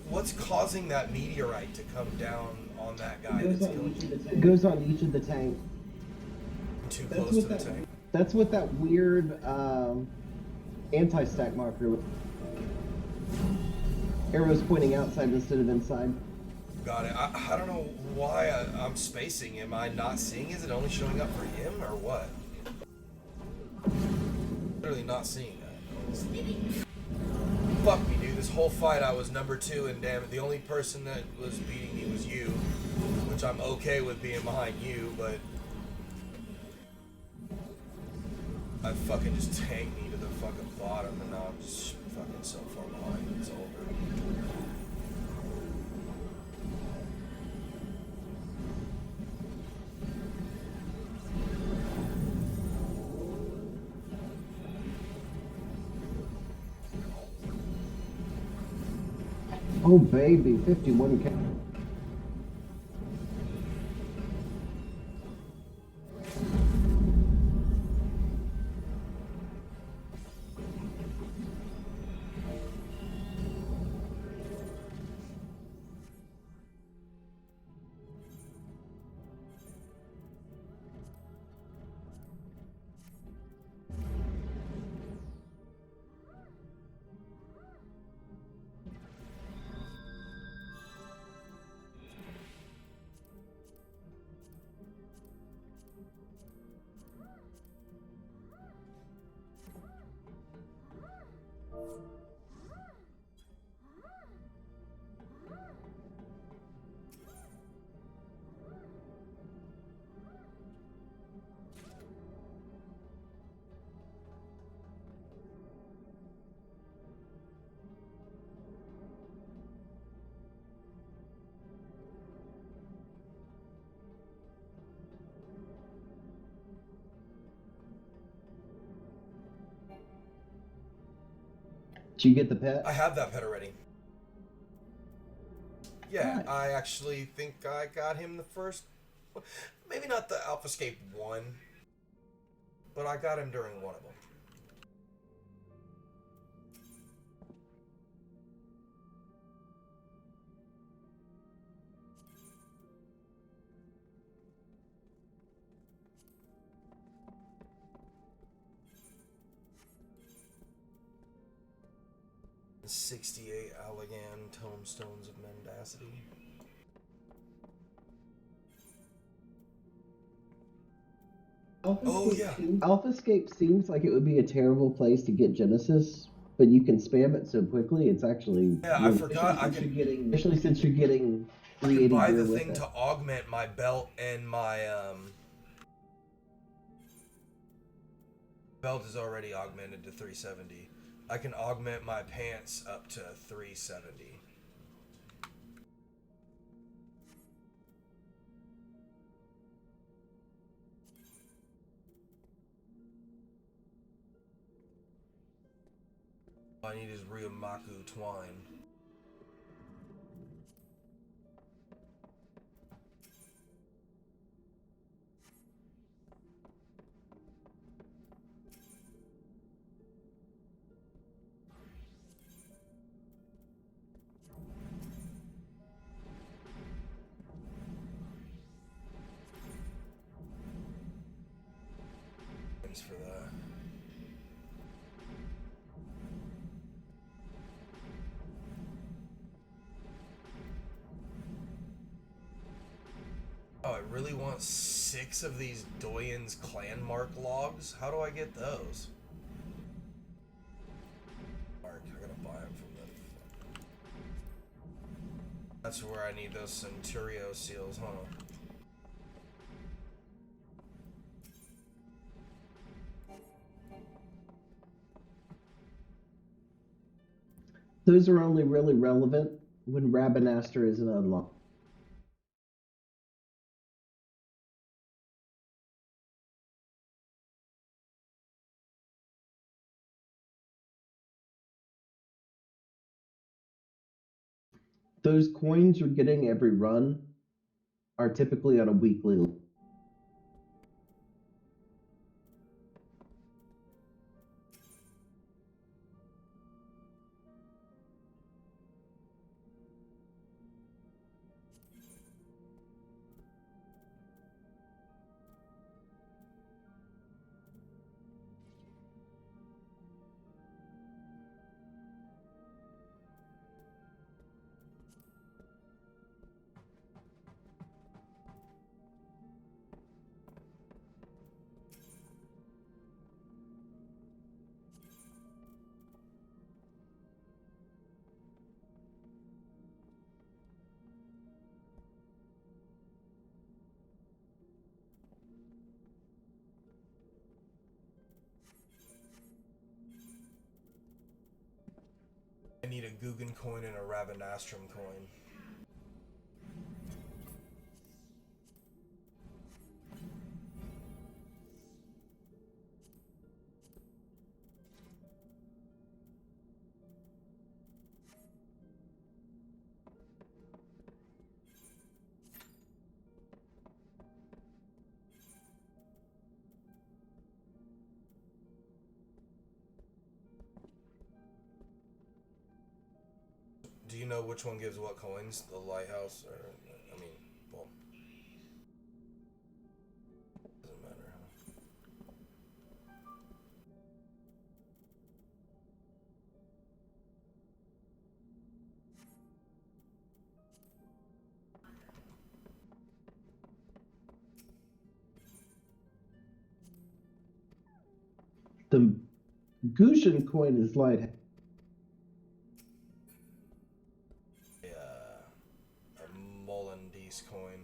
What's causing that meteorite to come down on that guy? It goes on each of the tank. Too close to the tank. That's what that weird anti-stack marker arrows pointing outside instead of inside. Got it. I don't know why I'm spacing. Am I not seeing? Is it only showing up for him or what? Literally not seeing that. Fuck me, dude. This whole fight I was number 2, and damn it, the only person that was beating me was you. Which I'm okay with being behind you, but I fucking just tanked me to the fucking bottom, and now I'm just fucking so far behind. It's over. Oh baby, 51K. Did you get the pet? I have that pet already. Yeah, Nice. I actually think I got him the first. Maybe not the AlphaScape 1, but I got him during one of them. The 68 Allegan Tomestones of Mendacity. Oh, yeah. AlphaScape seems like it would be a terrible place to get Genesis, but you can spam it so quickly. It's actually Yeah, I forgot I can especially since you're getting 380 buy gear the with thing it. to augment my belt, and my belt is already augmented to 370. I can augment my pants up to 370. All I need is Ryumaku twine. Thanks for that. Oh, I really want 6 of these Doyen's clan mark logs? How do I get those? Mark, I gotta buy them from them. That's where I need those Centurio seals, huh? Those are only really relevant when Rabinaster isn't unlocked. Those coins you're getting every run are typically on a weekly. I need a Guggen coin and a Ravenastrum coin. Do you know which one gives what coins? The lighthouse, or I mean, well, doesn't matter. The Gushin coin is light. A Molendese coin.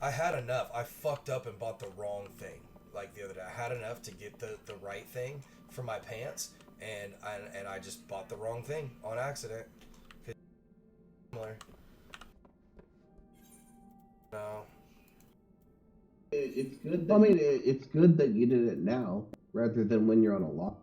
I had enough. I fucked up and bought the wrong thing. Like the other day, I had enough to get the right thing for my pants, and I just bought the wrong thing on accident. Similar. No. It's good. I mean, it's good that you did it now rather than when you're on a lot.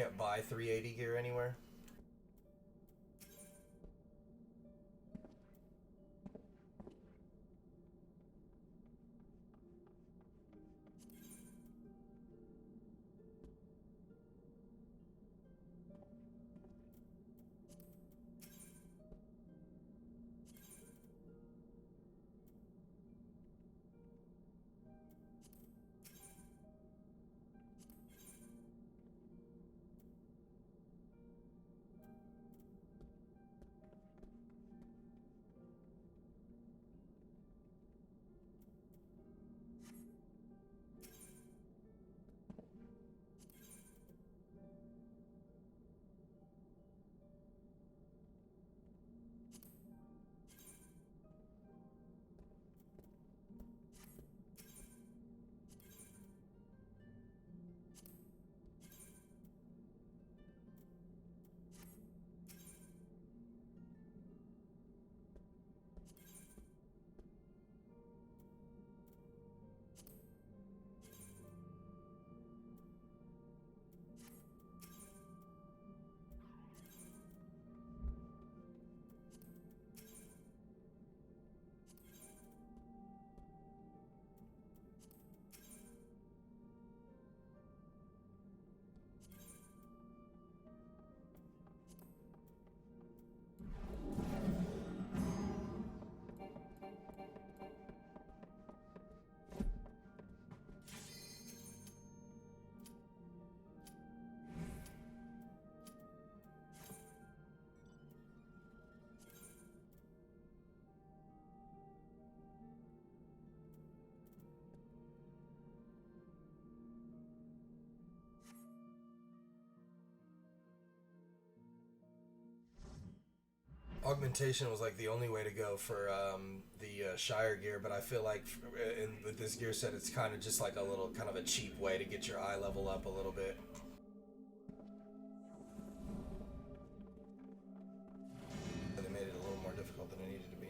Can't buy 380 gear anywhere. Augmentation was like the only way to go for the Shire gear, but I feel like with this gear set, it's kind of just like a little kind of a cheap way to get your eye level up a little bit. They made it a little more difficult than it needed to be.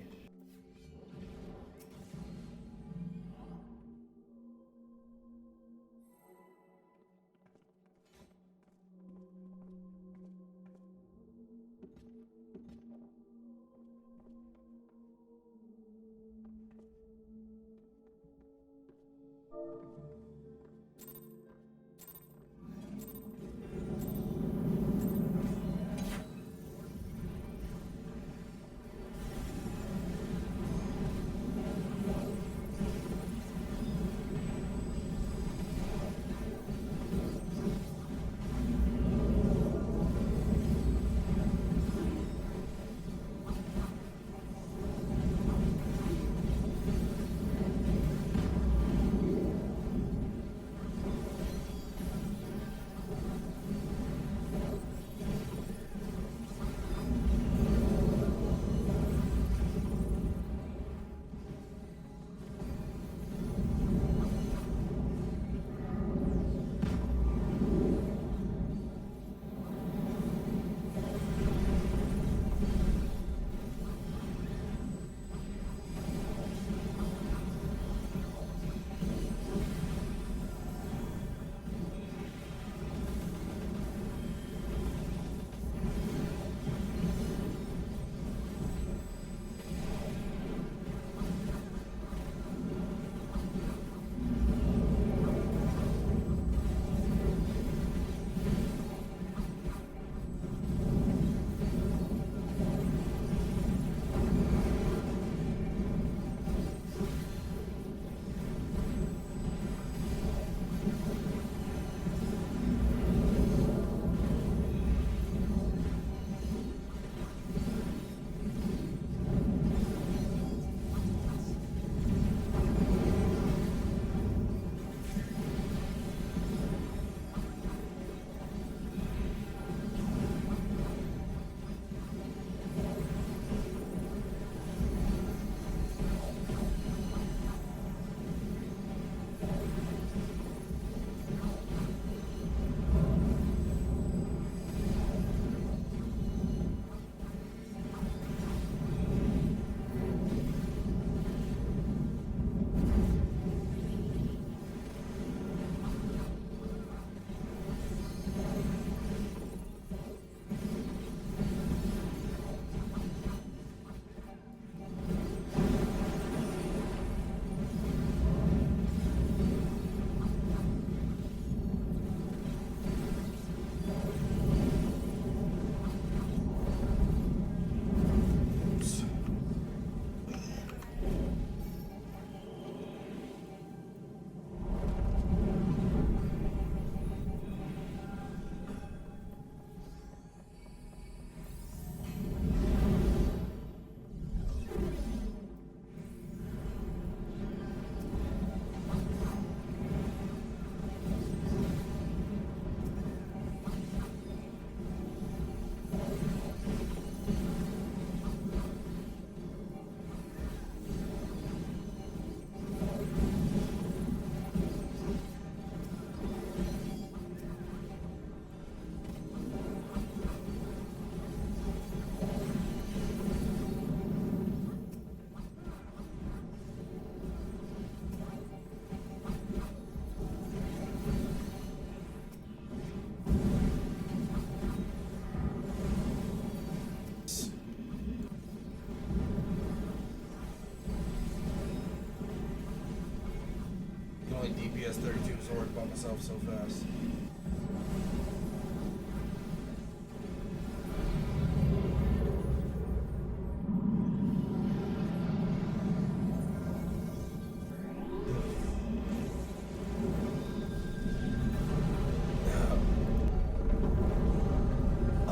DPS 32 Zork by myself so fast.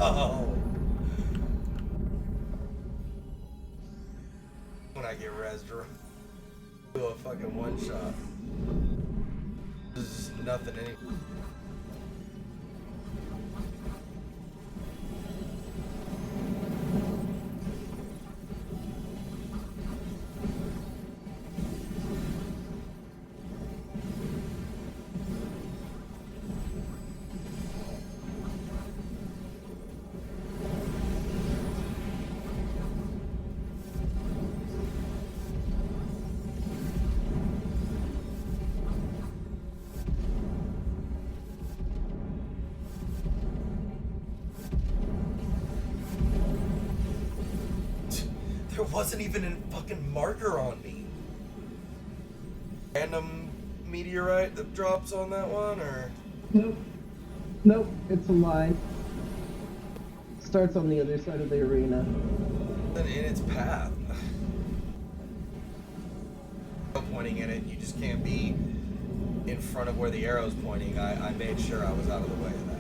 Oh. When I get res do a fucking one shot. There's nothing any. There wasn't even a fucking marker on me. Random meteorite that drops on that one, or? Nope. Nope, it's a lie. Starts on the other side of the arena. Then in its path. Pointing at it, you just can't be in front of where the arrow's pointing. I made sure I was out of the way of that.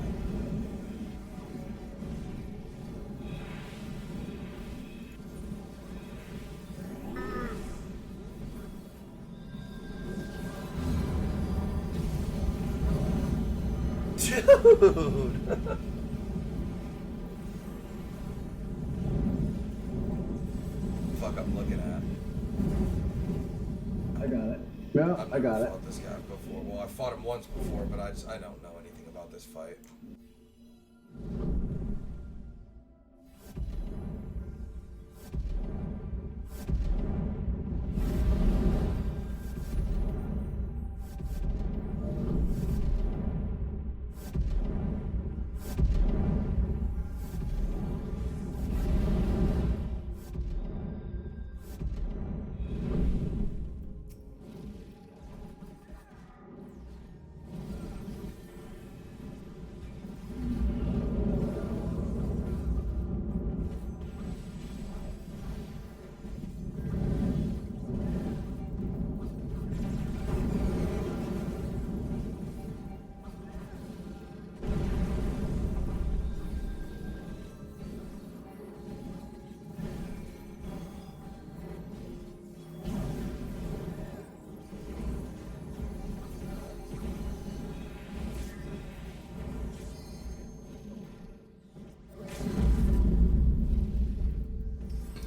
Dude! Fuck, I'm looking at. I got it. No, I got it. I've fought this guy before. Well, I fought him once before, but I don't know anything about this fight.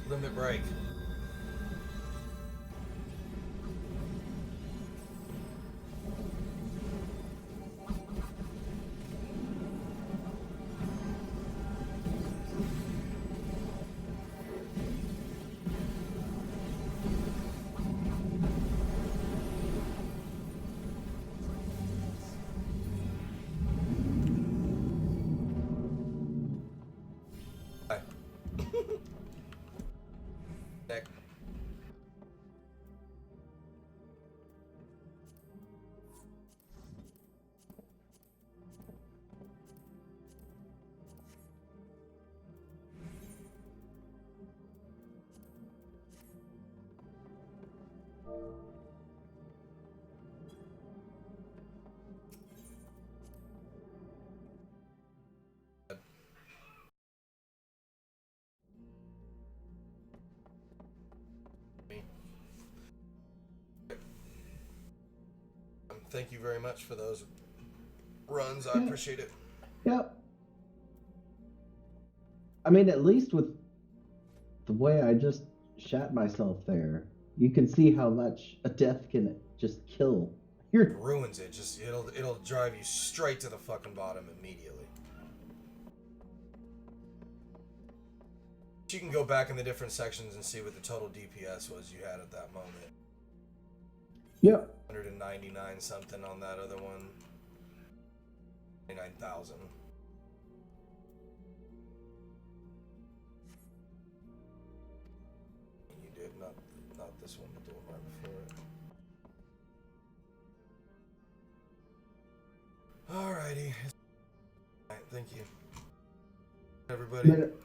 Limit break. Hi. Nick. Thank you very much for those runs. I appreciate it. Yep. I mean, at least with the way I just shat myself there, you can see how much a death can just kill. It ruins it. Just it'll drive you straight to the fucking bottom immediately. You can go back in the different sections and see what the total DPS was you had at that moment. Yep. 199 something on that other one. 29,000. You did not this one, but the one right before it. Alrighty. Alright, thank you. Everybody. But